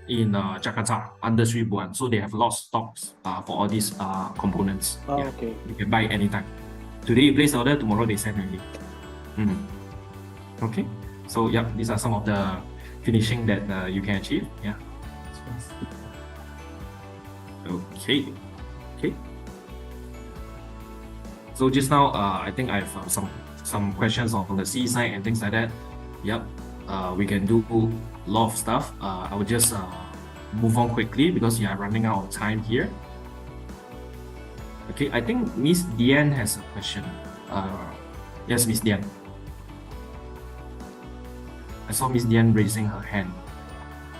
in Jakarta under Ribuan. So they have lots of stocks for all these components. Oh, yeah. Okay. You can buy anytime. Today you place the order, tomorrow they send already. Okay. So yeah, these are some of the finishing that you can achieve. Yeah. Okay. Okay. So just now, I think I have some questions on the C side and things like that. Yep. We can do a lot of stuff. I will just move on quickly because we are running out of time here. Okay, I think Miss Diane has a question. Yes, Miss Diane. I saw Miss Diane raising her hand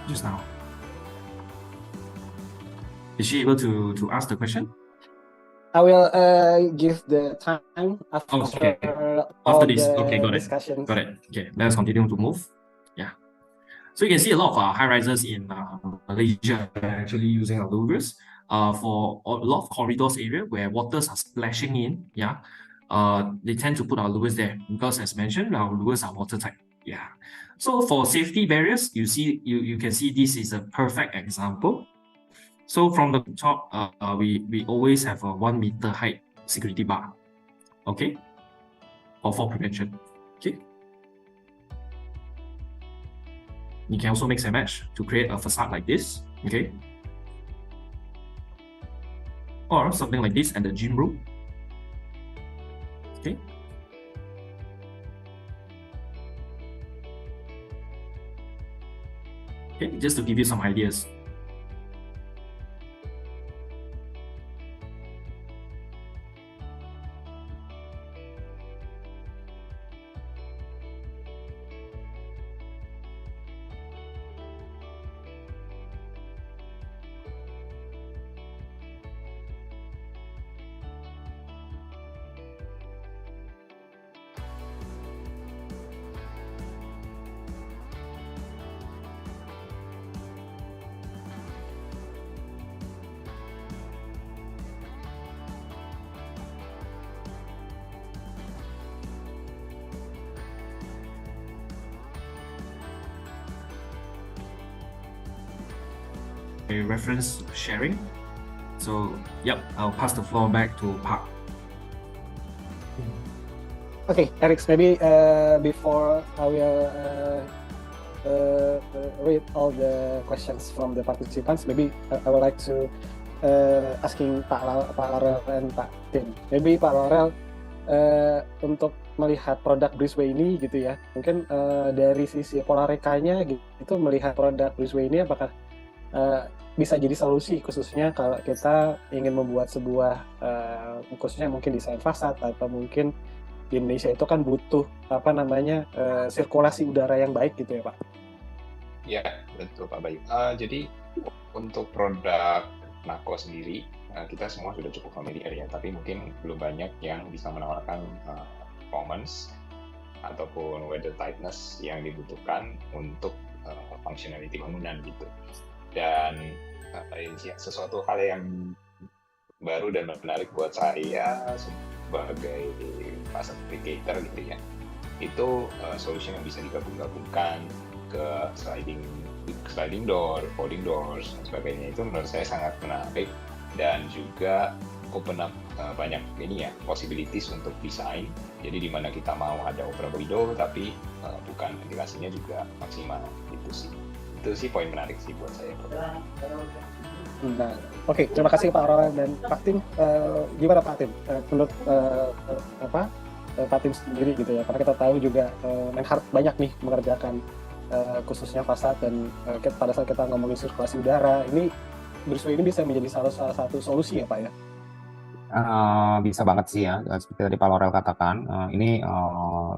just now. Is she able to ask the question? I will give the time after after this. Okay, got discussions. it. Got it. Okay, let's continue to move. Yeah. So you can see a lot of high rises in Malaysia actually using our louvers for a lot of corridors area where waters are splashing in. Yeah. They tend to put our louvers there because, as mentioned, our louvers are watertight. Yeah. So for safety barriers, you can see this is a perfect example. So from the top, we always have a 1 meter height security bar, okay, for fall prevention. Okay. You can also mix and match to create a facade like this, okay, or something like this at the gym room. Okay. Okay, just to give you some ideas. A reference sharing. So, yep, I'll pass the floor back to Park. Okay, Eric, maybe before I will read all the questions from the participants, maybe I would like to asking Pak Laurel and Pak Tim. Maybe Pak Laurel untuk melihat produk Breezway ini gitu ya, mungkin dari sisi Polarekanya gitu melihat produk Breezway ini apakah bisa jadi solusi khususnya kalau kita ingin membuat sebuah khususnya mungkin desain fasad atau mungkin di Indonesia itu kan butuh sirkulasi udara yang baik gitu ya Pak. Ya, betul Pak Bayu. Jadi untuk produk Nako sendiri, kita semua sudah cukup familiar ya, tapi mungkin belum banyak yang bisa menawarkan performance ataupun weather tightness yang dibutuhkan untuk functionality bangunan gitu. Dan sesuatu hal yang baru dan menarik buat saya sebagai facilitator gitu ya, itu solution yang bisa digabung-gabungkan ke sliding door, folding doors, dan sebagainya. Itu menurut saya sangat menarik dan juga open up banyak possibilities untuk desain. Jadi di mana kita mau ada operable window tapi bukan ventilasinya juga maksimal itu sih poin menarik sih buat saya. Nah, oke, terima kasih Pak Laurel dan Pak Tim. Gimana Pak Tim? Menurut Pak Tim sendiri gitu ya, karena kita tahu juga Meinhardt banyak nih mengerjakan khususnya fasad dan pada saat kita ngomongin sirkulasi udara, ini Breezway ini bisa menjadi salah satu solusi ya Pak ya? Bisa banget sih ya, seperti tadi Pak Laurel katakan, ini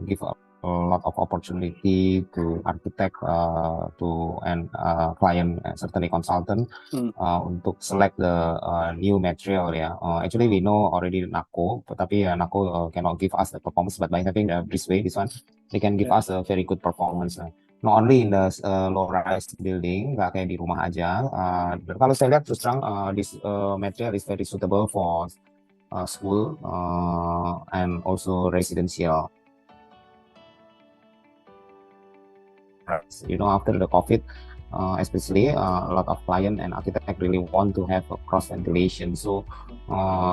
give a lot of opportunity to architect and client, certainly consultant, untuk select the new material ya. Actually we know already Nako, tapi Nako cannot give us the performance, but by having the Breezway, this one, they can give us a very good performance. Not only in the low-rise building, nggak kayak di rumah aja. Kalau saya lihat terus terang, this material is very suitable for school and also residential. You know, after the COVID, especially a lot of client and architect really want to have a cross ventilation. So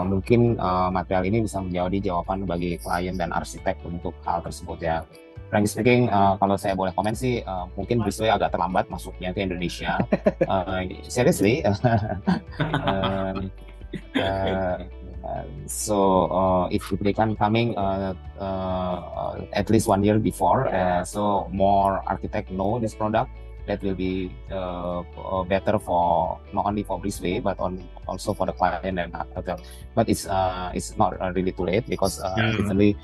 mungkin material ini bisa menjadi jawaban bagi klien dan arsitek untuk hal tersebut ya. Frankly speaking, kalau saya boleh komen sih, mungkin Breezway agak terlambat masuknya ke Indonesia. Seriously. So if they can coming at least 1 year before, so more architect know this product, that will be better for not only for Breezway but also for the client and hotel. But it's not really too late because recently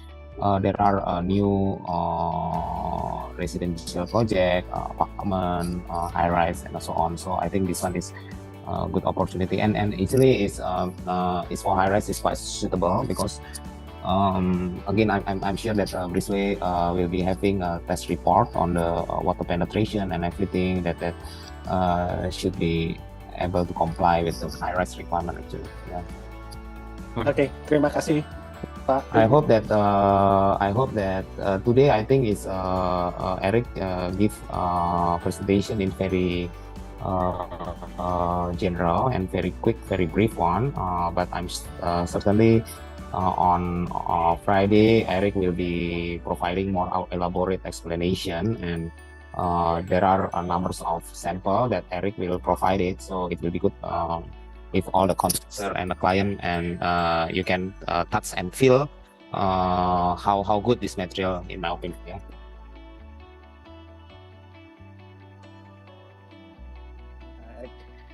there are new residential project, apartment, high rise, and so on. So I think this one is a good opportunity, and actually is for high rise is quite suitable because again I'm sure that Breezway will be having a test report on the water penetration and everything that should be able to comply with the high rise requirement actually. Yeah. Okay, terima kasih Pak. I hope that today I think is Eric give presentation in very general and very quick, very brief one. But I'm certainly on Friday Eric will be providing more elaborate explanation, and there are numbers of sample that Eric will provide it. So it will be good if all the contractor and the client and you can touch and feel how good this material in my opinion. Yeah.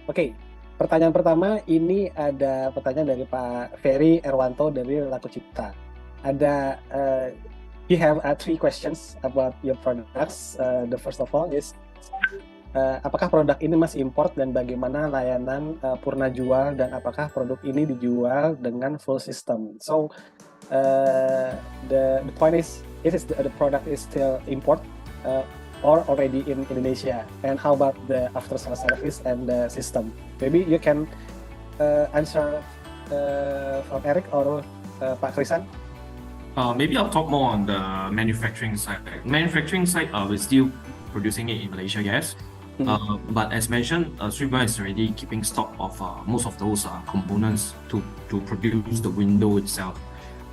Oke, pertanyaan pertama ini ada pertanyaan dari Pak Ferry Erwanto dari Laku Cipta. Ada you have 3 questions about your products. The first of all is apakah produk ini masih import dan bagaimana layanan purna jual, dan apakah produk ini dijual dengan full system? So the point is, the product is still import or already in Indonesia, and how about the after sales service and the system? Maybe you can answer from Eric or Pak Crishan. Maybe I'll talk more on the manufacturing side. Manufacturing side, we're still producing it in Malaysia, yes. But as mentioned, Ribuan is already keeping stock of most of those components to produce the window itself.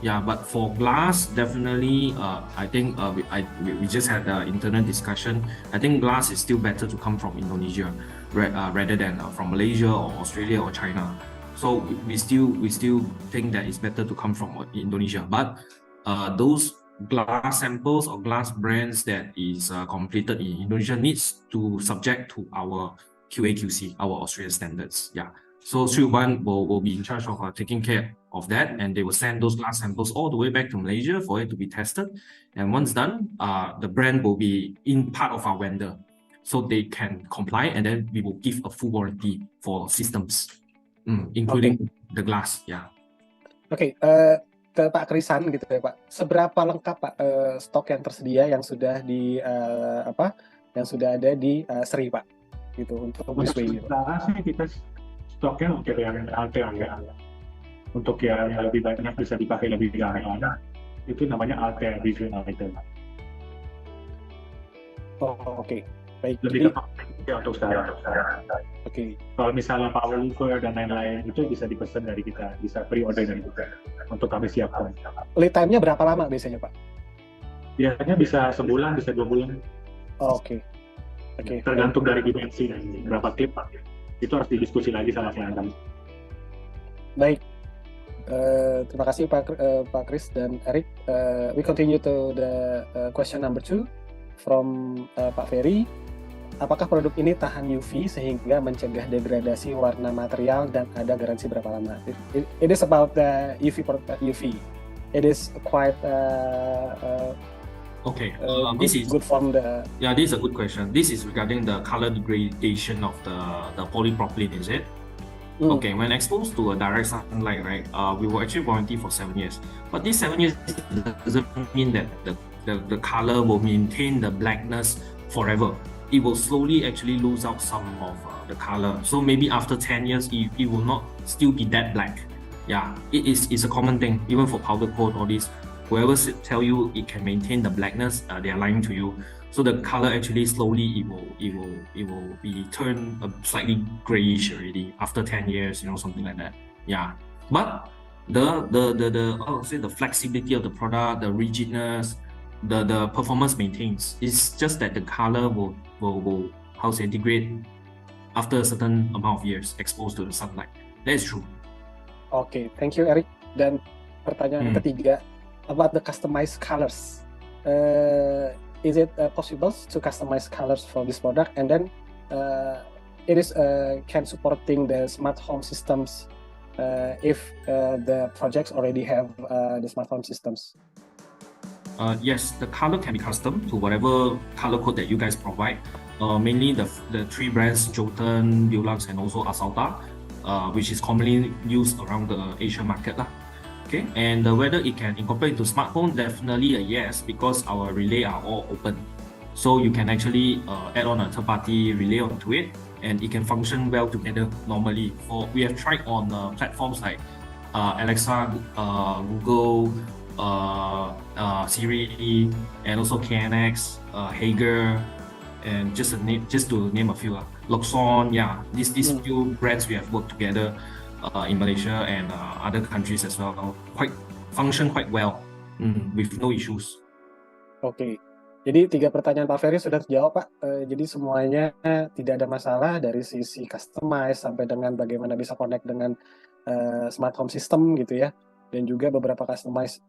Yeah, but for glass, definitely, I think we just had an internal discussion. I think glass is still better to come from Indonesia rather than from Malaysia or Australia or China. So we still think that it's better to come from Indonesia. But those glass samples or glass brands that is completed in Indonesia needs to subject to our QA/QC, our Austrian standards. Yeah. So Ribuan will be in charge of taking care of that, and they will send those glass samples all the way back to Malaysia for it to be tested. And once done, the brand will be in part of our vendor, so they can comply, and then we will give a full warranty for systems, including the glass. Yeah. Oke, ke Pak Crishan gitu ya Pak. Seberapa lengkap Pak stok yang tersedia yang sudah di yang sudah ada di Sri Pak gitu untuk Breezway? Sementara sih kita stoknya untuk yang Altair ya. Untuk yang lebih banyak bisa dipakai lebih lama, itu namanya Altair, Breezway Altair. Oh, oke. Baik. Lebih ya untuk sekarang. Oke. Kalau misalnya power Louvre dan lain-lain itu bisa dipesan dari kita, bisa pre-order dari kita untuk kami siapkan. Lead time-nya berapa lama biasanya Pak? Biasanya bisa sebulan, bisa 2 bulan. Oh, oke. Oke. Tergantung dari dimensi dan berapa klip, itu harus didiskusi lagi sama klien. Baik. Terima kasih Pak Chris dan Eric. We continue to the question number 2 from Pak Ferry. Apakah produk ini tahan UV sehingga mencegah degradasi warna material dan ada garansi berapa lama? It is about the UV. It is quite Okay. this is good from the. Yeah, this is a good question. This is regarding the color degradation of the polypropylene, is it? Okay, when exposed to a direct sunlight, right, we will actually warranty for 7 years. But this 7 years doesn't mean that the color will maintain the blackness forever. It will slowly actually lose out some of the color. So maybe after 10 years, it will not still be that black. Yeah, it's a common thing, even for powder coat or this. Whoever tell you it can maintain the blackness, they are lying to you. So the color actually slowly it will be turned slightly grayish already after 10 years, something like that. Yeah, but the flexibility of the product, the rigidness, the performance maintains. It's just that the color will degrade after a certain amount of years exposed to the sunlight. That is true. Okay, thank you Eric. Dan pertanyaan ketiga, about the customized colors. Is it possible to customize colors for this product? And then it is can supporting the smart home systems if the projects already have the smart home systems. Yes, the color can be custom to whatever color code that you guys provide. Mainly the 3 brands, Zhun, Dulux, and also Asalta, which is commonly used around the Asian market. Okay, and whether it can incorporate into smartphone, definitely a yes, because our relay are all open. So you can actually add on a third-party relay onto it, and it can function well together normally. We have tried on platforms like Alexa, Google, Siri, and also KNX, Hager, and just to name a few, Luxon. Yeah, these few brands we have worked together in Malaysia and other countries as well. Function quite well with no issues. Oke, jadi 3 pertanyaan Pak Ferry sudah terjawab Pak. Jadi semuanya tidak ada masalah dari sisi customize sampai dengan bagaimana bisa connect dengan smart home system gitu ya. Dan juga beberapa customize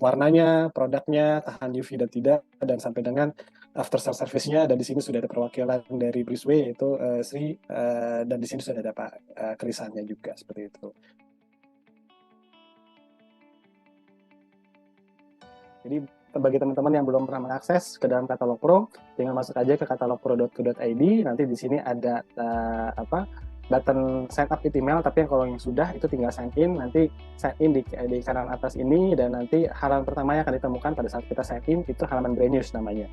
warnanya, produknya, tahan UV dan tidak, dan sampai dengan after sales service-nya. Dan di sini sudah ada perwakilan dari Breezway yaitu Sri, dan di sini sudah ada Pak Crishan-nya juga seperti itu. Jadi bagi teman-teman yang belum pernah mengakses ke dalam katalog Pro, tinggal masuk aja ke katalogpro.co.id. Nanti di sini ada button sign up with email, tapi kalau yang sudah itu tinggal sign in. Nanti sign in di kanan atas ini, dan nanti halaman pertama yang akan ditemukan pada saat kita sign in itu halaman brand news namanya.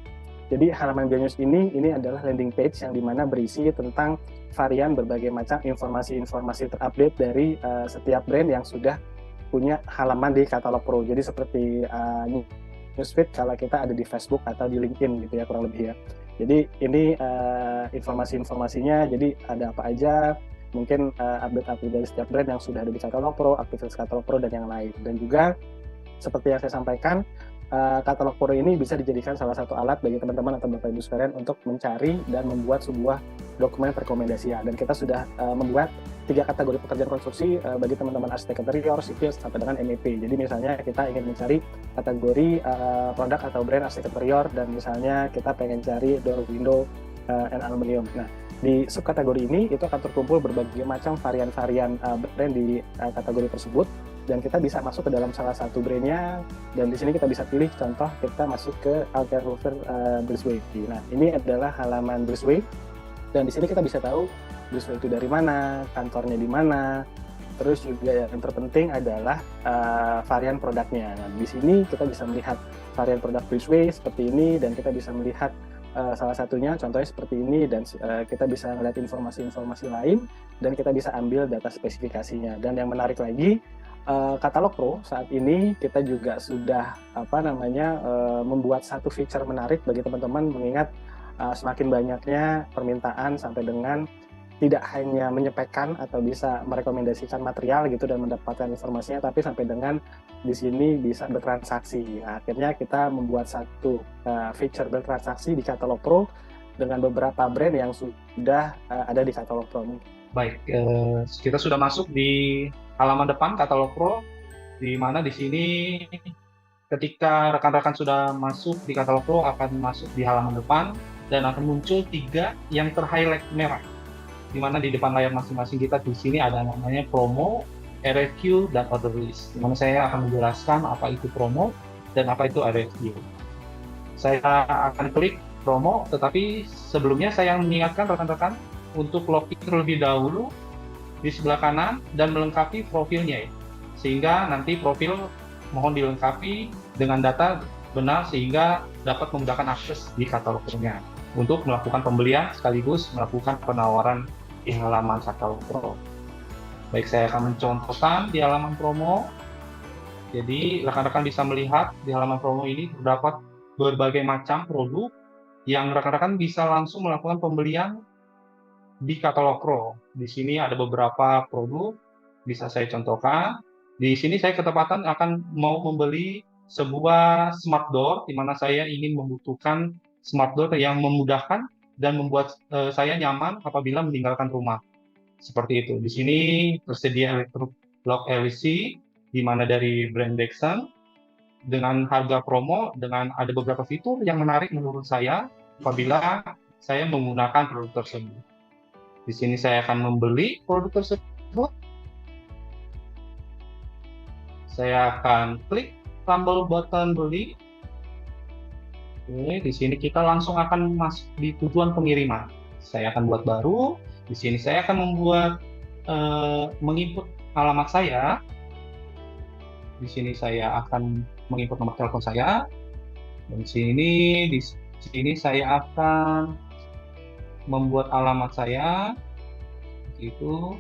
Jadi halaman brand news ini adalah landing page yang dimana berisi tentang varian berbagai macam informasi-informasi terupdate dari setiap brand yang sudah punya halaman di katalog Pro. Jadi seperti newsfeed kalau kita ada di Facebook atau di LinkedIn gitu ya, kurang lebih ya. Jadi ini informasi-informasinya, jadi ada apa aja, mungkin update-update dari setiap brand yang sudah ada di katalog Pro, aktivitas katalog Pro, dan yang lain. Dan juga seperti yang saya sampaikan, katalog Pro ini bisa dijadikan salah satu alat bagi teman-teman atau Bapak Ibu sekalian untuk mencari dan membuat sebuah dokumen rekomendasi. Dan kita sudah membuat 3 kategori pekerjaan konstruksi bagi teman-teman arsitek interior, sipil, sampai dengan MEP. Jadi misalnya kita ingin mencari kategori produk atau brand arsitek interior, dan misalnya kita pengen cari door, window, and aluminium. Nah, di subkategori ini itu akan terkumpul berbagai macam varian-varian brand di kategori tersebut, dan kita bisa masuk ke dalam salah satu brandnya, dan di sini kita bisa pilih, contoh kita masuk ke Altair Louvre Breezway. Nah, ini adalah halaman Breezway, dan di sini kita bisa tahu Breezway itu dari mana, kantornya di mana, terus juga yang terpenting adalah varian produknya. Nah, di sini kita bisa melihat varian produk Breezway seperti ini, dan kita bisa melihat salah satunya contohnya seperti ini, dan kita bisa melihat informasi-informasi lain, dan kita bisa ambil data spesifikasinya. Dan yang menarik lagi, katalog Pro saat ini kita juga sudah membuat satu feature menarik bagi teman-teman, mengingat semakin banyaknya permintaan sampai dengan tidak hanya menyepekan atau bisa merekomendasikan material gitu dan mendapatkan informasinya, tapi sampai dengan di sini bisa bertransaksi. Nah, akhirnya kita membuat satu feature bertransaksi di katalog Pro dengan beberapa brand yang sudah ada di katalog Pro. Baik, kita sudah masuk di halaman depan katalog Pro, di mana di sini ketika rekan-rekan sudah masuk di katalog Pro akan masuk di halaman depan dan akan muncul 3 yang terhighlight merah, di mana di depan layar masing-masing kita di sini ada namanya promo, RFQ, dan order list. Di mana saya akan menjelaskan apa itu promo dan apa itu RFQ. Saya akan klik promo, tetapi sebelumnya saya mengingatkan rekan-rekan untuk login terlebih dahulu di sebelah kanan dan melengkapi profilnya ya. Sehingga nanti profil mohon dilengkapi dengan data benar sehingga dapat memudahkan akses di katalognya untuk melakukan pembelian sekaligus melakukan penawaran di halaman katalog Pro. Baik, saya akan mencontohkan di halaman promo. Jadi rekan-rekan bisa melihat di halaman promo ini terdapat berbagai macam produk yang rekan-rekan bisa langsung melakukan pembelian di katalog Pro. Di sini ada beberapa produk bisa saya contohkan. Di sini saya ketepatan akan mau membeli sebuah smart door, di mana saya ingin membutuhkan smart door yang memudahkan dan membuat saya nyaman apabila meninggalkan rumah. Seperti itu. Di sini tersedia electric lock LC, di mana dari brand Desain, dengan harga promo, dengan ada beberapa fitur yang menarik menurut saya apabila saya menggunakan produk tersebut. Di sini saya akan membeli produk tersebut. Saya akan klik tombol button beli. Oke, di sini kita langsung akan masuk di tujuan pengiriman. Saya akan buat baru. Di sini saya akan membuat menginput alamat saya. Di sini saya akan menginput nomor telepon saya. Dan di sini saya akan membuat alamat saya. Itu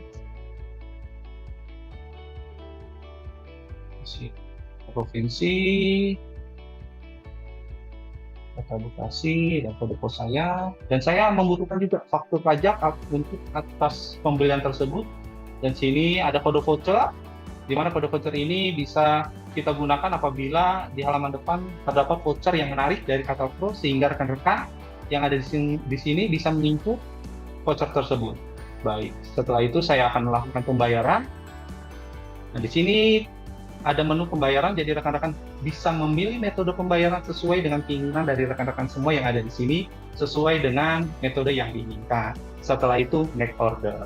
provinsi, kota Bekasi, dan kode pos saya. Dan saya membutuhkan juga faktur pajak untuk atas pembelian tersebut. Dan sini ada kode voucher, di mana kode voucher ini bisa kita gunakan apabila di halaman depan terdapat voucher yang menarik dari katalog Pro, sehingga rekan-rekan yang ada di sini bisa menginput voucher tersebut. Baik, setelah itu saya akan melakukan pembayaran. Nah, di sini ada menu pembayaran, jadi rekan-rekan bisa memilih metode pembayaran sesuai dengan keinginan dari rekan-rekan semua yang ada di sini, sesuai dengan metode yang diinginkan. Setelah itu, make order.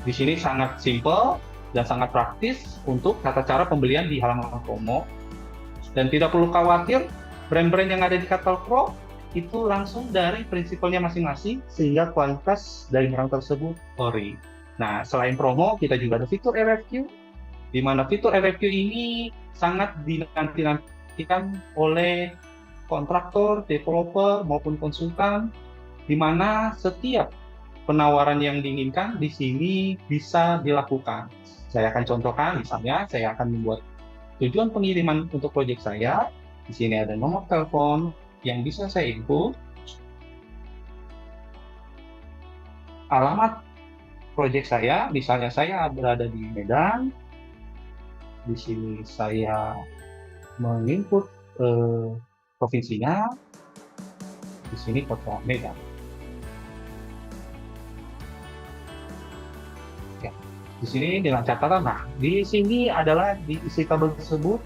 Di sini sangat simple dan sangat praktis untuk tata cara pembelian di halaman promo. Dan tidak perlu khawatir, brand-brand yang ada di katalog Pro itu langsung dari prinsipalnya masing-masing, sehingga kualitas dari barang tersebut ori. Nah, selain promo, kita juga ada fitur RFQ, di mana fitur RFQ ini sangat dinantikan oleh kontraktor, developer, maupun konsultan, di mana setiap penawaran yang diinginkan di sini bisa dilakukan. Saya akan contohkan, misalnya saya akan membuat tujuan pengiriman untuk proyek saya. Di sini ada nomor telepon yang bisa saya input, alamat proyek saya, misalnya saya berada di Medan. Di sini saya menginput provinsinya, di sini kota Medan. Ya. Di sini dengan catatan, nah di sini adalah di isi tabel tersebut,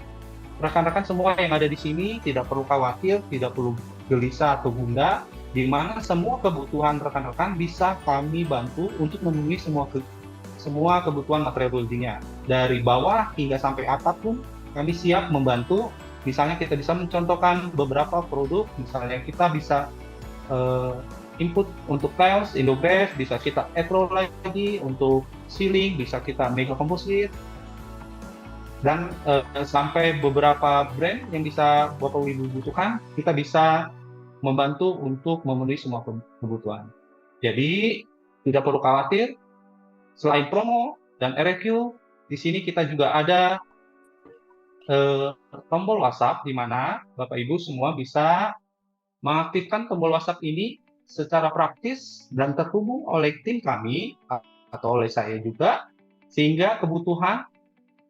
rekan-rekan semua yang ada di sini tidak perlu khawatir, tidak perlu gelisah atau gundah, di mana semua kebutuhan rekan-rekan bisa kami bantu untuk memenuhi semua kebutuhan material buildingnya. Dari bawah hingga sampai atap pun kami siap membantu. Misalnya kita bisa mencontohkan beberapa produk, misalnya kita bisa input untuk tiles, Indobase, bisa kita etro lagi, untuk ceiling bisa kita mega composite, dan sampai beberapa brand yang bisa Bapak Ibu butuhkan, kita bisa membantu untuk memenuhi semua kebutuhan. Jadi tidak perlu khawatir, selain promo dan RFQ, di sini kita juga ada tombol WhatsApp di mana Bapak Ibu semua bisa mengaktifkan tombol WhatsApp ini secara praktis dan terhubung oleh tim kami atau oleh saya juga, sehingga kebutuhan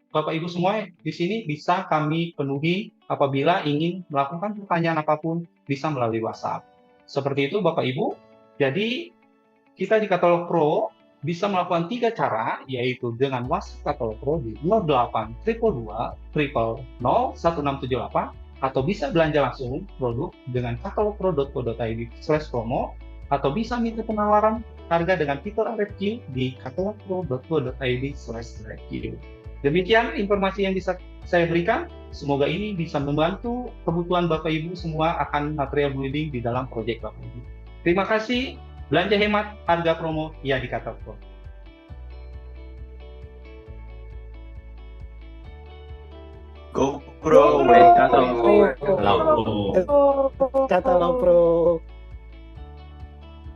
Bapak Ibu semua di sini bisa kami penuhi apabila ingin melakukan pertanyaan apapun bisa melalui WhatsApp. Seperti itu Bapak Ibu. Jadi kita di Katalog Pro bisa melakukan 3 cara, yaitu dengan WhatsApp Katalog Pro di 08 222 000 1678, atau bisa belanja langsung produk dengan katalogpro.co.id/promo, atau bisa minta penawaran harga dengan fitur RFQ di katalogpro.co.id/RFQ. Demikian informasi yang bisa saya berikan. Semoga ini bisa membantu kebutuhan Bapak Ibu semua akan material building di dalam proyek Bapak Ibu. Terima kasih. Belanja hemat, harga promo, ya di Katalog Pro. Go Pro, Katalog Pro.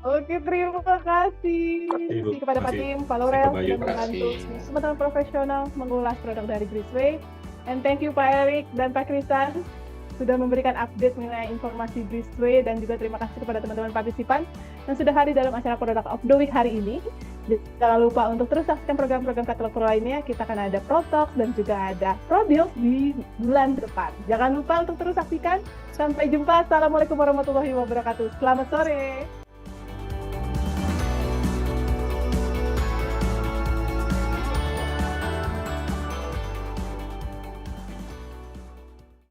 Oke, terima kasih kepada Pak Tim, Pak Laurel sudah membantu teman-teman profesional mengulas produk dari Breezway. And thank you Pak Eric dan Pak Crishan sudah memberikan update mengenai informasi Breezway, dan juga terima kasih kepada teman-teman partisipan yang sudah hadir dalam acara Product of the Week hari ini. Jangan lupa untuk terus saksikan program-program Katalog Pro lainnya. Kita akan ada Pro Talks dan juga ada Pro Deals di bulan depan. Jangan lupa untuk terus saksikan. Sampai jumpa. Assalamualaikum warahmatullahi wabarakatuh. Selamat sore.